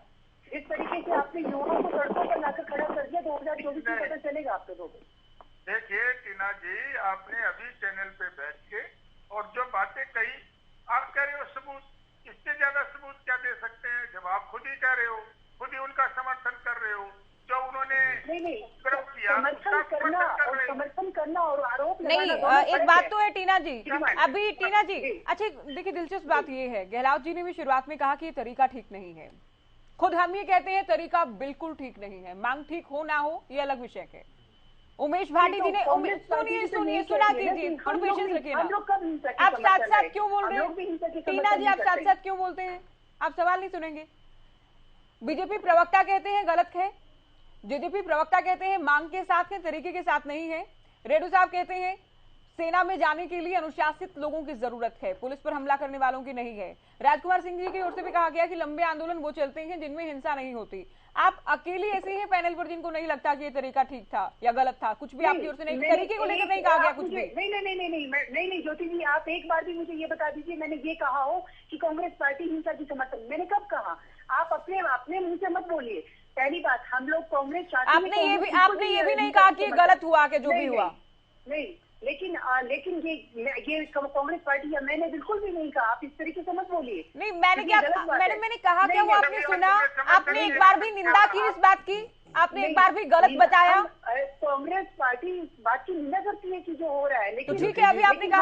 जिस तरीके से आपने युवाओं को सड़कों पर लाकर खड़ा कर दिया, 2024 में पता चलेगा आप लोगों को। देखिए टीना जी, आपने अभी चैनल पे बैठ के और जो बातें कही, आप कह रहे हो सबूत, इससे ज्यादा सबूत क्या दे सकते हैं जब आप खुद ही कह रहे हो, खुद ही उनका समर्थन कर रहे हो। जो उन्होंने समर्थन करना और आरोप नहीं, एक बात तो है टीना जी, अभी टीना जी, अच्छा देखिए दिलचस्प बात ये है, गहलोत जी ने भी शुरुआत में कहा कि तरीका ठीक नहीं है, खुद हम ये कहते हैं तरीका बिल्कुल ठीक नहीं है, मांग ठीक हो ना हो ये अलग विषय है, उमेश भाटी जी ने सुनिए सुना कीजिए, थोड़ा पेशेंस रखिए ना। आप साथ साथ क्यों बोल रहे हैं टीना जी, आप साथ साथ क्यों बोलते हैं? आप सवाल नहीं सुनेंगे। बीजेपी प्रवक्ता कहते हैं गलत है, जेजेपी प्रवक्ता कहते हैं मांग के साथ है, तरीके के साथ नहीं है। रेड्डी साहब कहते हैं सेना में जाने के लिए अनुशासित लोगों की जरूरत है, पुलिस पर हमला करने वालों की नहीं है। राजकुमार सिंह जी की ओर से भी कहा गया कि लंबे आंदोलन वो चलते हैं जिनमें हिंसा नहीं होती। आप अकेली ऐसे ही पैनल पर जिनको नहीं लगता कि ये तरीका ठीक था या गलत था? कुछ भी आपकी ओर से नहीं, तरीके को लेकर नहीं कहा गया कुछ भी? नहीं ज्योति जी, आप एक बार भी मुझे ये बता दीजिए मैंने ये कहा हो कि कांग्रेस पार्टी हिंसा की समर्थन, मैंने कब कहा? आप अपने मुंह से मत बोलिए। पहली बात, हम लोग कांग्रेस आपने ये भी नहीं कहा कि गलत हुआ कि जो भी हुआ नहीं, लेकिन ये कांग्रेस पार्टी या मैंने बिल्कुल भी नहीं कहा। आप इस तरीके से मत बोलिए। नहीं, मैंने कहा क्या वो आपने सुना? आपने एक बार भी निंदा की इस बात की? आपने एक बार भी गलत बताया? कांग्रेस पार्टी इस बात की निंदा करती है कि जो हो रहा है, लेकिन तो ठीक है, अभी आपने कहा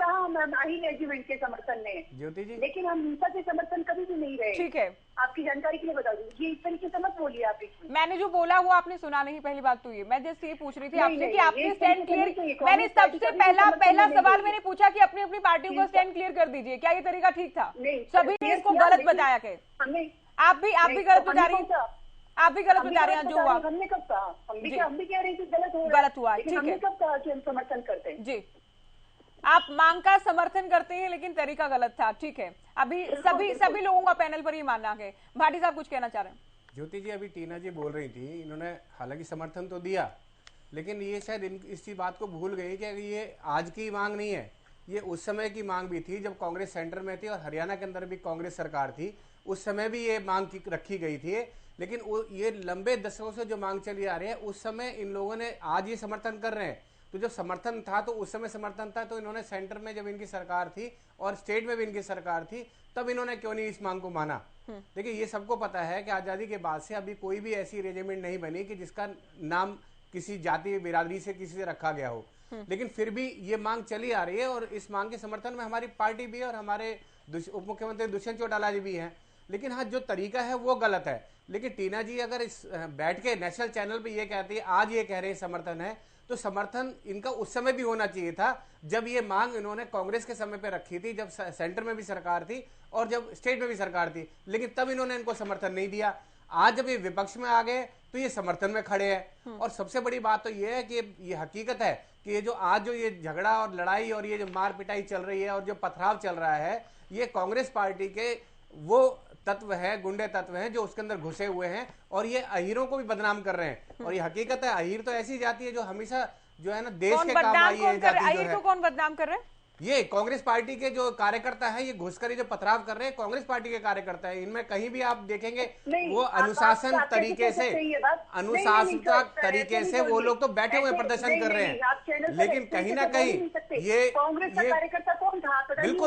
हम अहिर रेजिमेंट के समर्थन में ज्योति जी, लेकिन हम हिंसा के समर्थन कभी भी नहीं रहे। ठीक है, आपकी जानकारी के लिए बता दूं, ये इस तरीके से मत बोलिए आप। मैंने जो बोला वो आपने सुना नहीं, पहली बात तो ये। मैं जस्ट ये पूछ रही थी आपसे कि आपने स्टैंड क्लियर, मैंने सबसे पहला सवाल मैंने पूछा कि अपनी अपनी पार्टियों का स्टैंड क्लियर कर दीजिए, क्या ये तरीका ठीक था? सभी ने इसको गलत बताया के आप भी गलत बता रही हैं, आप भी गलत बता रहे हैं जो हुआ। हमने कब कहा? हम भी कह रहे थे गलत हुआ, ठीक है। हमने कब कहा कि हम समर्थन करते हैं? जी, आप मांग का समर्थन करते हैं लेकिन तरीका गलत था, ठीक है। अभी सभी लोगों का पैनल पर ही मानना है। भाटी साहब कुछ कहना चाह रहे हैं? ज्योति जी, अभी टीना जी बोल रही थी, इन्होंने हालांकि समर्थन तो दिया, लेकिन ये शायद इसी बात को भूल गई कि ये आज की मांग नहीं है, ये उस समय की मांग भी थी जब कांग्रेस सेंटर में थी और हरियाणा के अंदर भी कांग्रेस सरकार थी, उस समय भी ये मांग रखी गई थी। लेकिन ये लंबे दशकों से जो मांग चली आ रही है, उस समय इन लोगों ने आज ये समर्थन कर रहे हैं। तो जब समर्थन था तो उस समय समर्थन था, तो इन्होंने सेंटर में जब इनकी सरकार थी और स्टेट में भी इनकी सरकार थी, तब इन्होंने क्यों नहीं इस मांग को माना? देखिए, ये सबको पता है कि आजादी के बाद से अभी कोई भी ऐसी रेजिमेंट नहीं बनी कि जिसका नाम किसी जाति बिरादरी से किसी से रखा गया हो, लेकिन फिर भी ये मांग चली आ रही है और इस मांग के समर्थन में हमारी पार्टी भी है और हमारे उप मुख्यमंत्री दुष्यंत चौटाला जी भी हैं। लेकिन हाँ, जो तरीका है वो गलत है। लेकिन टीना जी अगर इस बैठ के नेशनल चैनल पे ये कहती है, आज ये कह रहे हैं समर्थन है, तो समर्थन इनका उस समय भी होना चाहिए था जब ये मांग इन्होंने कांग्रेस के समय पे रखी थी, जब सेंटर में भी सरकार थी और जब स्टेट में भी सरकार थी, लेकिन तब इन्होंने इनको समर्थन नहीं दिया। आज जब ये विपक्ष में आ गए तो ये समर्थन में खड़े हैं। और सबसे बड़ी बात तो ये है कि ये हकीकत है कि ये जो आज जो ये झगड़ा और लड़ाई और ये जो मार पिटाई चल रही है और जो पथराव चल रहा है, ये कांग्रेस पार्टी के वो तत्व है, गुंडे तत्व हैं जो उसके अंदर घुसे हुए हैं और ये अहीरों को भी बदनाम कर रहे हैं। और ये हकीकत है, अहीर तो ऐसी जाति है जो हमेशा जो है ना देश के काम आई है। अहीर को कौन बदनाम कर रहे हैं? ये कांग्रेस पार्टी के जो कार्यकर्ता है, ये घुसकर जो पथराव कर रहे हैं, कांग्रेस पार्टी के कार्यकर्ता है। इनमें कहीं भी आप देखेंगे वो अनुशासन तरीके से वो लोग तो बैठे हुए प्रदर्शन कर रहे हैं, लेकिन कहीं ना कहीं ये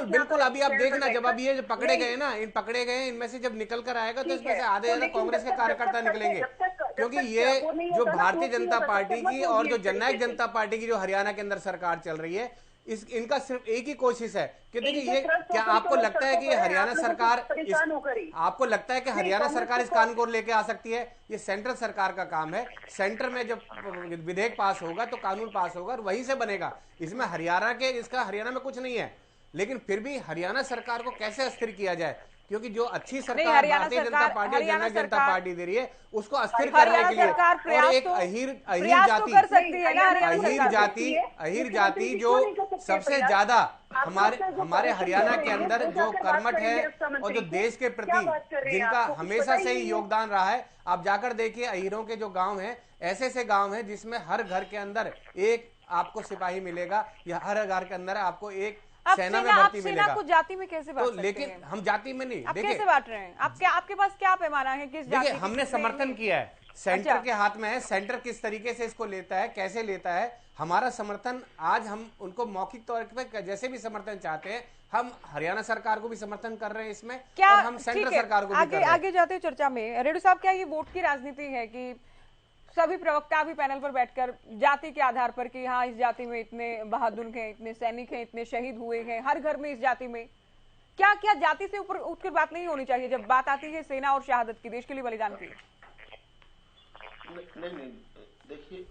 बिल्कुल अभी आप देखना, जब अब ये पकड़े गए ना, पकड़े गए, इनमें से जब निकल कर आएगा तो इसमें से आधे ज्यादा कांग्रेस के कार्यकर्ता निकलेंगे, क्योंकि ये जो भारतीय जनता पार्टी की और जो जननायक जनता पार्टी की जो हरियाणा के अंदर सरकार चल रही है, इनका सिर्फ एक ही कोशिश है कि देखिए, ये क्या आपको लगता है कि ये हरियाणा सरकार आपको लगता है कि हरियाणा सरकार इस कानून को लेके आ सकती है? ये सेंट्रल सरकार का काम है। सेंटर में जब विधेयक पास होगा तो कानून पास होगा और वहीं से बनेगा। इसमें हरियाणा में कुछ नहीं है, लेकिन फिर भी हरियाणा सरकार को कैसे अस्थिर किया जाए, क्योंकि जो अच्छी सरकार भारतीय जनता पार्टी और जननायक जनता पार्टी दे रही है, उसको अस्थिर करने के लिए और एक अहीर जाति जो सबसे ज्यादा हमारे हरियाणा के अंदर जो कर्मठ है और जो देश के प्रति जिनका हमेशा से ही योगदान रहा है। आप जाकर देखिए, अहीरों के जो गांव हैं, ऐसे गांव हैं जिसमें हर घर के अंदर एक आपको सिपाही मिलेगा या हर घर के अंदर आपको एक सेना में भर्ती मिलेगा। को जाति में कैसे बांट तो लेकिन हम जाति में नहीं, देखिए कैसे बांट रहे हैं? आपके पास क्या पैमाना है? किस जाति? देखिए, हमने समर्थन किया है, सेंटर के हाथ में है, सेंटर किस तरीके से इसको लेता है, कैसे लेता है। हमारा समर्थन आज हम उनको मौखिक तौर पर जैसे भी समर्थन चाहते हैं, हम हरियाणा सरकार को भी समर्थन कर रहे हैं इसमें, और हम सेंट्रल सरकार को भी कर रहे हैं। आगे जाते हुए चर्चा में रेड्डी साहब, क्या ये वोट की राजनीति है कि सभी प्रवक्ता भी पैनल पर बैठकर जाति के आधार पर कि हाँ, इस जाति में इतने बहादुर हैं, इतने सैनिक हैं, इतने शहीद हुए हैं, हर घर में इस जाति में, क्या जाति से ऊपर उठकर बात नहीं होनी चाहिए जब बात आती है सेना और शहादत की, देश के लिए बलिदान की? नहीं, देखिए,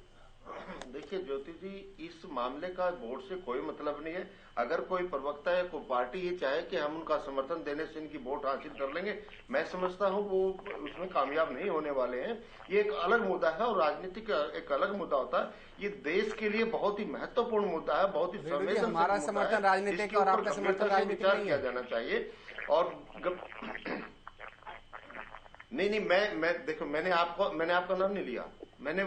देखिए ज्योति जी, इस मामले का वोट से कोई मतलब नहीं है। अगर कोई प्रवक्ता या कोई पार्टी ये चाहे कि हम उनका समर्थन देने से इनकी वोट हासिल कर लेंगे, मैं समझता हूँ वो उसमें कामयाब नहीं होने वाले हैं। ये एक अलग मुद्दा है और राजनीति का एक अलग मुद्दा होता है। ये देश के लिए बहुत ही महत्वपूर्ण मुद्दा है, बहुत ही संवेदनशील हमारा समर्थन राजनीतिक और आपका समर्थन राजनीतिक विचार किया जाना चाहिए। और नहीं, मैं देखो, मैंने आपका नाम नहीं लिया, मैंने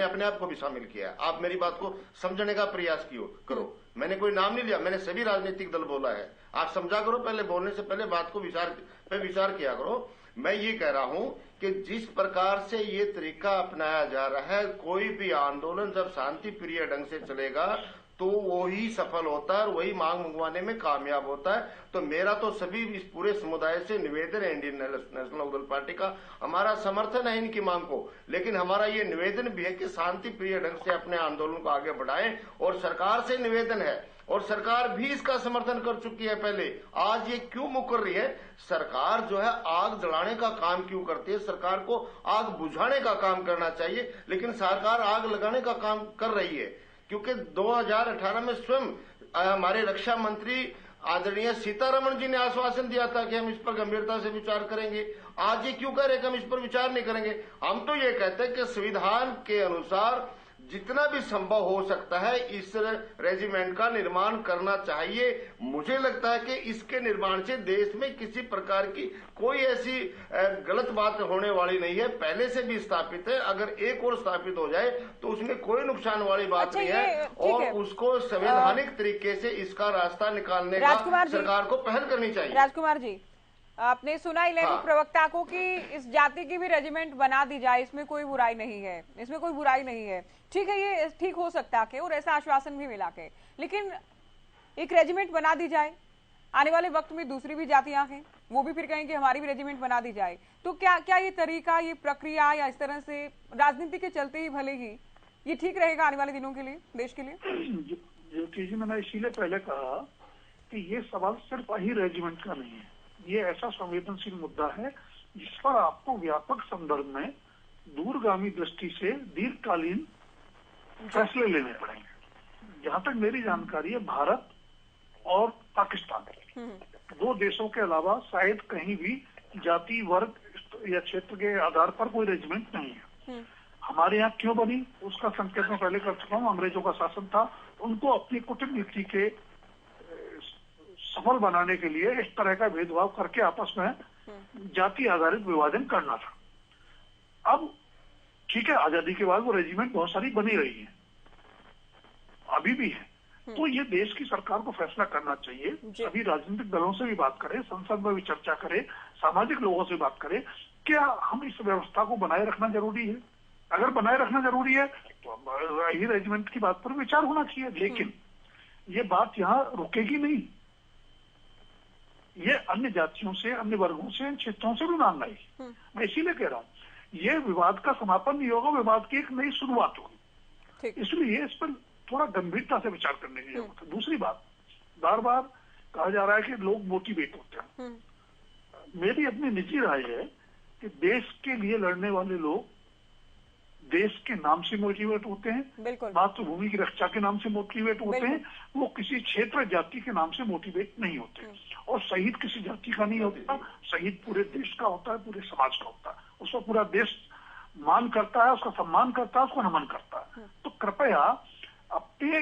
अपने आप को भी शामिल किया। आप मेरी बात को समझने का प्रयास करो। मैंने कोई नाम नहीं लिया, मैंने सभी राजनीतिक दल बोला है। आप समझा करो, पहले बोलने से पहले बात को विचार किया करो। मैं ये कह रहा हूं कि जिस प्रकार से ये तरीका अपनाया जा रहा है, कोई भी आंदोलन जब शांति प्रिय ढंग से चलेगा तो वही सफल होता है और वही मांग मंगवाने में कामयाब होता है। तो मेरा तो सभी इस पूरे समुदाय से निवेदन है, इंडियन नेशनल लोकदल पार्टी का, हमारा समर्थन है इनकी मांग को, लेकिन हमारा ये निवेदन भी है कि शांति प्रिय ढंग से अपने आंदोलन को आगे बढ़ाएं। और सरकार से निवेदन है, और सरकार भी इसका समर्थन कर चुकी है पहले। आज ये क्यों मुकर रही है? सरकार जो है आग जलाने का काम क्यों करती है? सरकार को आग बुझाने का काम करना चाहिए, लेकिन सरकार आग लगाने का काम कर रही है। क्योंकि 2018 में स्वयं हमारे रक्षा मंत्री आदरणीय सीतारमण जी ने आश्वासन दिया था कि हम इस पर गंभीरता से विचार करेंगे। आज ये क्यों कह रहे कि हम इस पर विचार नहीं करेंगे? हम तो ये कहते हैं कि संविधान के अनुसार जितना भी संभव हो सकता है इस रेजिमेंट का निर्माण करना चाहिए। मुझे लगता है कि इसके निर्माण से देश में किसी प्रकार की कोई ऐसी गलत बात होने वाली नहीं है, पहले से भी स्थापित है। अगर एक और स्थापित हो जाए तो उसमें कोई नुकसान वाली बात नहीं है, और उसको संवैधानिक तरीके से इसका रास्ता निकालने का सरकार को पहल करनी चाहिए। राजकुमार जी, आपने सुना इलेक्ट्रिक प्रवक्ता को कि इस जाति की भी रेजिमेंट बना दी जाए, इसमें कोई बुराई नहीं है, इसमें कोई बुराई नहीं है। ठीक है, ये ठीक हो सकता है और ऐसा आश्वासन भी मिला के, लेकिन एक रेजिमेंट बना दी जाए, आने वाले वक्त में दूसरी भी जातियां हैं वो भी फिर कहेंगे हमारी भी रेजिमेंट बना दी जाए, तो क्या ये तरीका, ये प्रक्रिया, या इस तरह से राजनीति के चलते ही भले ही ये ठीक रहेगा आने वाले दिनों के लिए, देश के लिए? जो मैंने इसीलिए पहले कहा कि ये सवाल सिर्फ वही रेजिमेंट का नहीं है, ये ऐसा संवेदनशील मुद्दा है जिस पर आपको व्यापक संदर्भ में दूरगामी दृष्टि से दीर्घकालीन फैसले लेने पड़ेंगे। जहां तक मेरी जानकारी है, भारत और पाकिस्तान, दो देशों के अलावा शायद कहीं भी जाति, वर्ग या क्षेत्र के आधार पर कोई रेजिमेंट नहीं है। हमारे यहाँ क्यों बनी उसका संकेत मैं पहले कर चुका हूँ। अंग्रेजों का शासन था, उनको अपनी कूटनीति के सफल बनाने के लिए इस तरह का भेदभाव करके आपस में जाति आधारित विभाजन करना था। अब ठीक है, आजादी के बाद वो रेजिमेंट बहुत सारी बनी रही है, अभी भी है। तो ये देश की सरकार को फैसला करना चाहिए, सभी राजनीतिक दलों से भी बात करें, संसद में भी चर्चा करें, सामाजिक लोगों से बात करें, क्या हम इस व्यवस्था को बनाए रखना जरूरी है? अगर बनाए रखना जरूरी है तो यही रेजिमेंट की बात पर विचार होना चाहिए। लेकिन ये बात यहाँ रुकेगी नहीं, ये अन्य जातियों से, अन्य वर्गों से, क्षेत्रों से भी मांग आई। मैं इसीलिए कह रहा हूँ ये विवाद का समापन नहीं होगा, विवाद की एक नई शुरुआत होगी। इसलिए इस पर थोड़ा गंभीरता से विचार करने की जरूरत है। दूसरी बात, बार बार कहा जा रहा है कि लोग मोटिवेट होते हैं। मेरी अपनी निजी राय है कि देश के लिए लड़ने वाले लोग देश के नाम से मोटिवेट होते हैं, मातृभूमि की रक्षा के नाम से मोटिवेट होते हैं, वो किसी क्षेत्र जाति के नाम से मोटिवेट नहीं होते। और शहीद किसी जाति का नहीं होता, शहीद पूरे देश का होता है, पूरे समाज का होता है। उसको पूरा देश मान करता है, उसका सम्मान करता है, उसको नमन करता है। तो कृपया अपने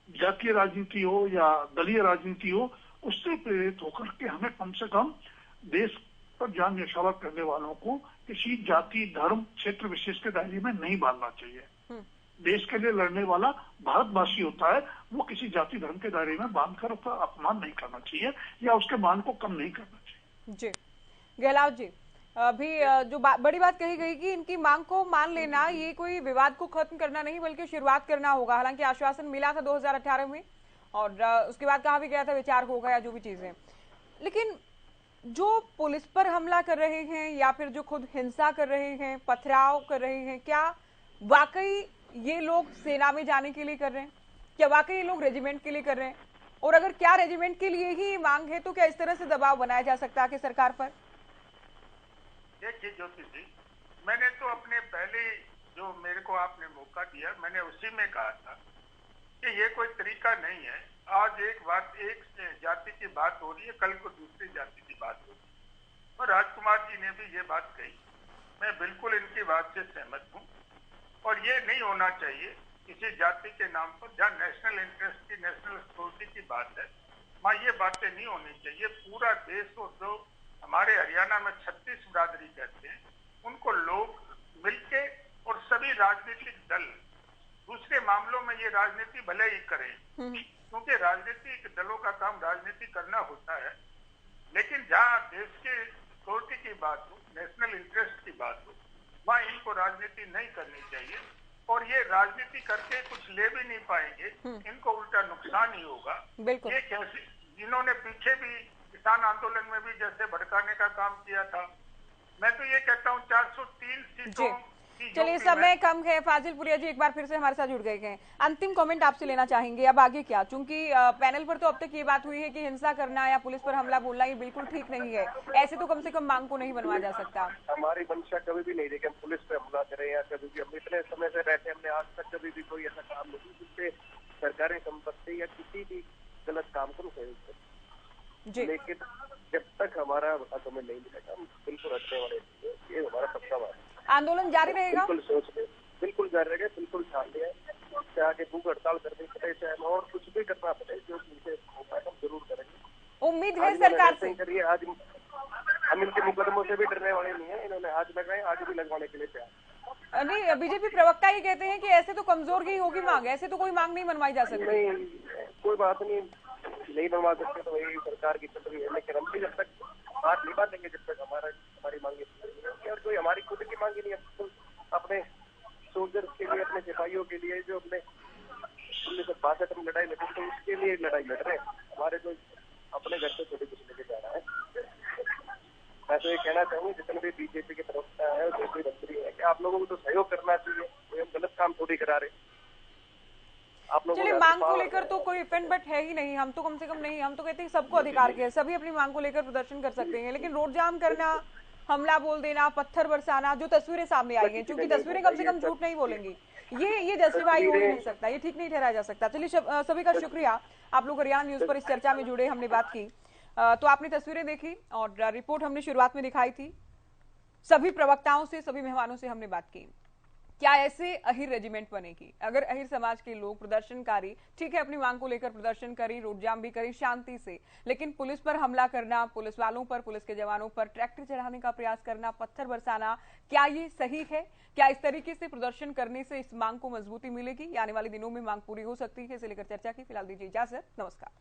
जातीय राजनीति हो या दलीय राजनीति हो, उससे प्रेरित होकर के हमें कम से कम देश पर जान न्यौछावर करने वालों को किसी जाति, धर्म, क्षेत्र विशेष के दायरे में नहीं बांधना चाहिए। देश के लिए लड़ने वाला भारतवासी होता है, वो किसी जाति, धर्म के दायरे में बांधकर उसका अपमान नहीं करना चाहिए या उसके मान को कम नहीं करना चाहिए। जी गहलोत जी, अभी जो बड़ी बात कही गई कि इनकी मांग को मान लेना ये कोई विवाद को खत्म करना नहीं बल्कि शुरुआत करना होगा। हालांकि आश्वासन मिला था 2018 में और उसके बाद कहा भी गया था विचार होगा या जो भी चीजें, लेकिन जो पुलिस पर हमला कर रहे हैं या फिर जो खुद हिंसा कर रहे हैं, पथराव कर रहे हैं, क्या वाकई ये लोग सेना में जाने के लिए कर रहे हैं? क्या वाकई ये लोग रेजिमेंट के लिए कर रहे हैं? और अगर क्या रेजिमेंट के लिए ही मांग है तो क्या इस तरह से दबाव बनाया जा सकता है कि सरकार पर? देखिए ज्योति जी, मैंने तो अपने पहले जो मेरे को आपने मौका दिया, मैंने उसी में कहा था कि ये कोई तरीका नहीं है। आज एक जाति की बात हो रही है, कल को दूसरी जाति की बात हो रही है। और राजकुमार जी ने भी ये बात कही, मैं बिल्कुल इनकी बात से सहमत हूँ। और ये नहीं होना चाहिए किसी जाति के नाम पर, जहाँ नेशनल इंटरेस्ट की, नेशनल सिक्योरिटी की बात है, वहाँ ये बातें नहीं होनी चाहिए। पूरा देश और जो हमारे हरियाणा में 36 बिरादरी कहते हैं, उनको लोग मिलके और सभी राजनीतिक दल दूसरे मामलों में ये राजनीति भले ही करें, क्योंकि राजनीतिक दलों का काम राजनीति करना होता है, लेकिन जहाँ देश के सिक्योरिटी की बात हो, नेशनल इंटरेस्ट की बात हो, वहाँ इनको राजनीति नहीं करनी चाहिए। और ये राजनीति करके कुछ ले भी नहीं पाएंगे, इनको उल्टा नुकसान ही होगा। ये कैसे, जिन्होंने पीछे भी किसान आंदोलन में भी जैसे भड़काने का काम किया था, मैं तो ये कहता हूँ 403 सीटों। चलिए, समय कम है। फाजिल पुरिया जी एक बार फिर से हमारे साथ जुड़ गए हैं। अंतिम कमेंट आपसे लेना चाहेंगे, अब आगे क्या? क्योंकि पैनल पर तो अब तक ये बात हुई है कि हिंसा करना या पुलिस पर हमला बोलना ये बिल्कुल ठीक नहीं है। ऐसे तो कम से कम मांग को नहीं बनवाया जा सकता। हमारी मंशा कभी भी नहीं रही कि हम पुलिस पे हमला करें या कभी भी। हम इतने समय से रहते, हमने आज तक कभी भी कोई ऐसा काम नहीं जिससे सरकारी संपत्ति या किसी भी गलत काम को सहयोग करें। लेकिन जब तक हमारा हमें नहीं मिलेगा, हम बिल्कुल हटने वाले, ये हमारा पक्का बात है। आंदोलन जारी रहेगा, बिल्कुल सोच ले, बिल्कुल जारी रहेगा, बिल्कुल ठान लिया है। चाहे कि भूख हड़ताल करनी पड़े, चाहे और कुछ भी करना पड़े, जो मुझे होगा हम जरूर करेंगे। उम्मीद है सरकार से करिए। आज हम इनके मुकदमों से भी डरने वाले नहीं है। इन्होंने आज लगाए, आगे भी लगवाने के लिए तैयार। नहीं, बीजेपी प्रवक्ता ये कहते हैं कि ऐसे तो कमजोर की होगी मांग, ऐसे तो कोई मांग नहीं मनवाई जा सकती। नहीं, कोई बात नहीं बनवा सकते तो वही सरकार की चल रही है। लेकिन हम भी जब तक बात नहीं बांधेंगे, जब तक हमारी मांगे और कोई हमारी खुद की मांगी नहीं है, अपने सोल्जर्स के लिए, अपने सिपाहियों के लिए जो अपने 1962 में लड़ाई लड़ी, तो उसके लिए लड़ाई लड़ रहे हैं। हमारे तो अपने घर से थोड़ी कुछ लेके जा रहा है। मैं तो ये कहना चाहूंगी जितने भी बीजेपी के प्रवक्ता है, जो भी मंत्री है, कि आप लोगों को तो सहयोग करना चाहिए, कोई हम गलत काम थोड़ी करा रहे। आप लोगों चलिए, मांग को लेकर तो कोई इफेंट बट है ही नहीं। हम तो कम से कम नहीं, हम तो कहते हैं सबको अधिकार के, सभी अपनी मांग को लेकर प्रदर्शन कर सकते हैं, लेकिन रोड जाम करना, हमला बोल देना, पत्थर बरसाना, जो तस्वीरें सामने आई हैं, क्योंकि तस्वीरें कम से कम झूठ नहीं बोलेंगी, ये जस्टिफाई हो ही नहीं सकता, ये ठीक नहीं ठहराया जा सकता। चलिए, सभी का शुक्रिया, आप लोग हरियाणा न्यूज पर इस चर्चा में जुड़े, हमने बात की। तो आपने तस्वीरें देखी और रिपोर्ट हमने शुरुआत में दिखाई थी। सभी प्रवक्ताओं से, सभी मेहमानों से हमने बात की। क्या ऐसे अहिर रेजिमेंट बनेगी? अगर अहिर समाज के लोग, प्रदर्शनकारी, ठीक है, अपनी मांग को लेकर प्रदर्शन करें, रोड जाम भी करें शांति से, लेकिन पुलिस पर हमला करना, पुलिस वालों पर, पुलिस के जवानों पर ट्रैक्टर चढ़ाने का प्रयास करना, पत्थर बरसाना, क्या ये सही है? क्या इस तरीके से प्रदर्शन करने से इस मांग को मजबूती मिलेगी? आने वाले दिनों में मांग पूरी हो सकती है? इसे लेकर चर्चा की। फिलहाल दीजिए इजाजत, नमस्कार।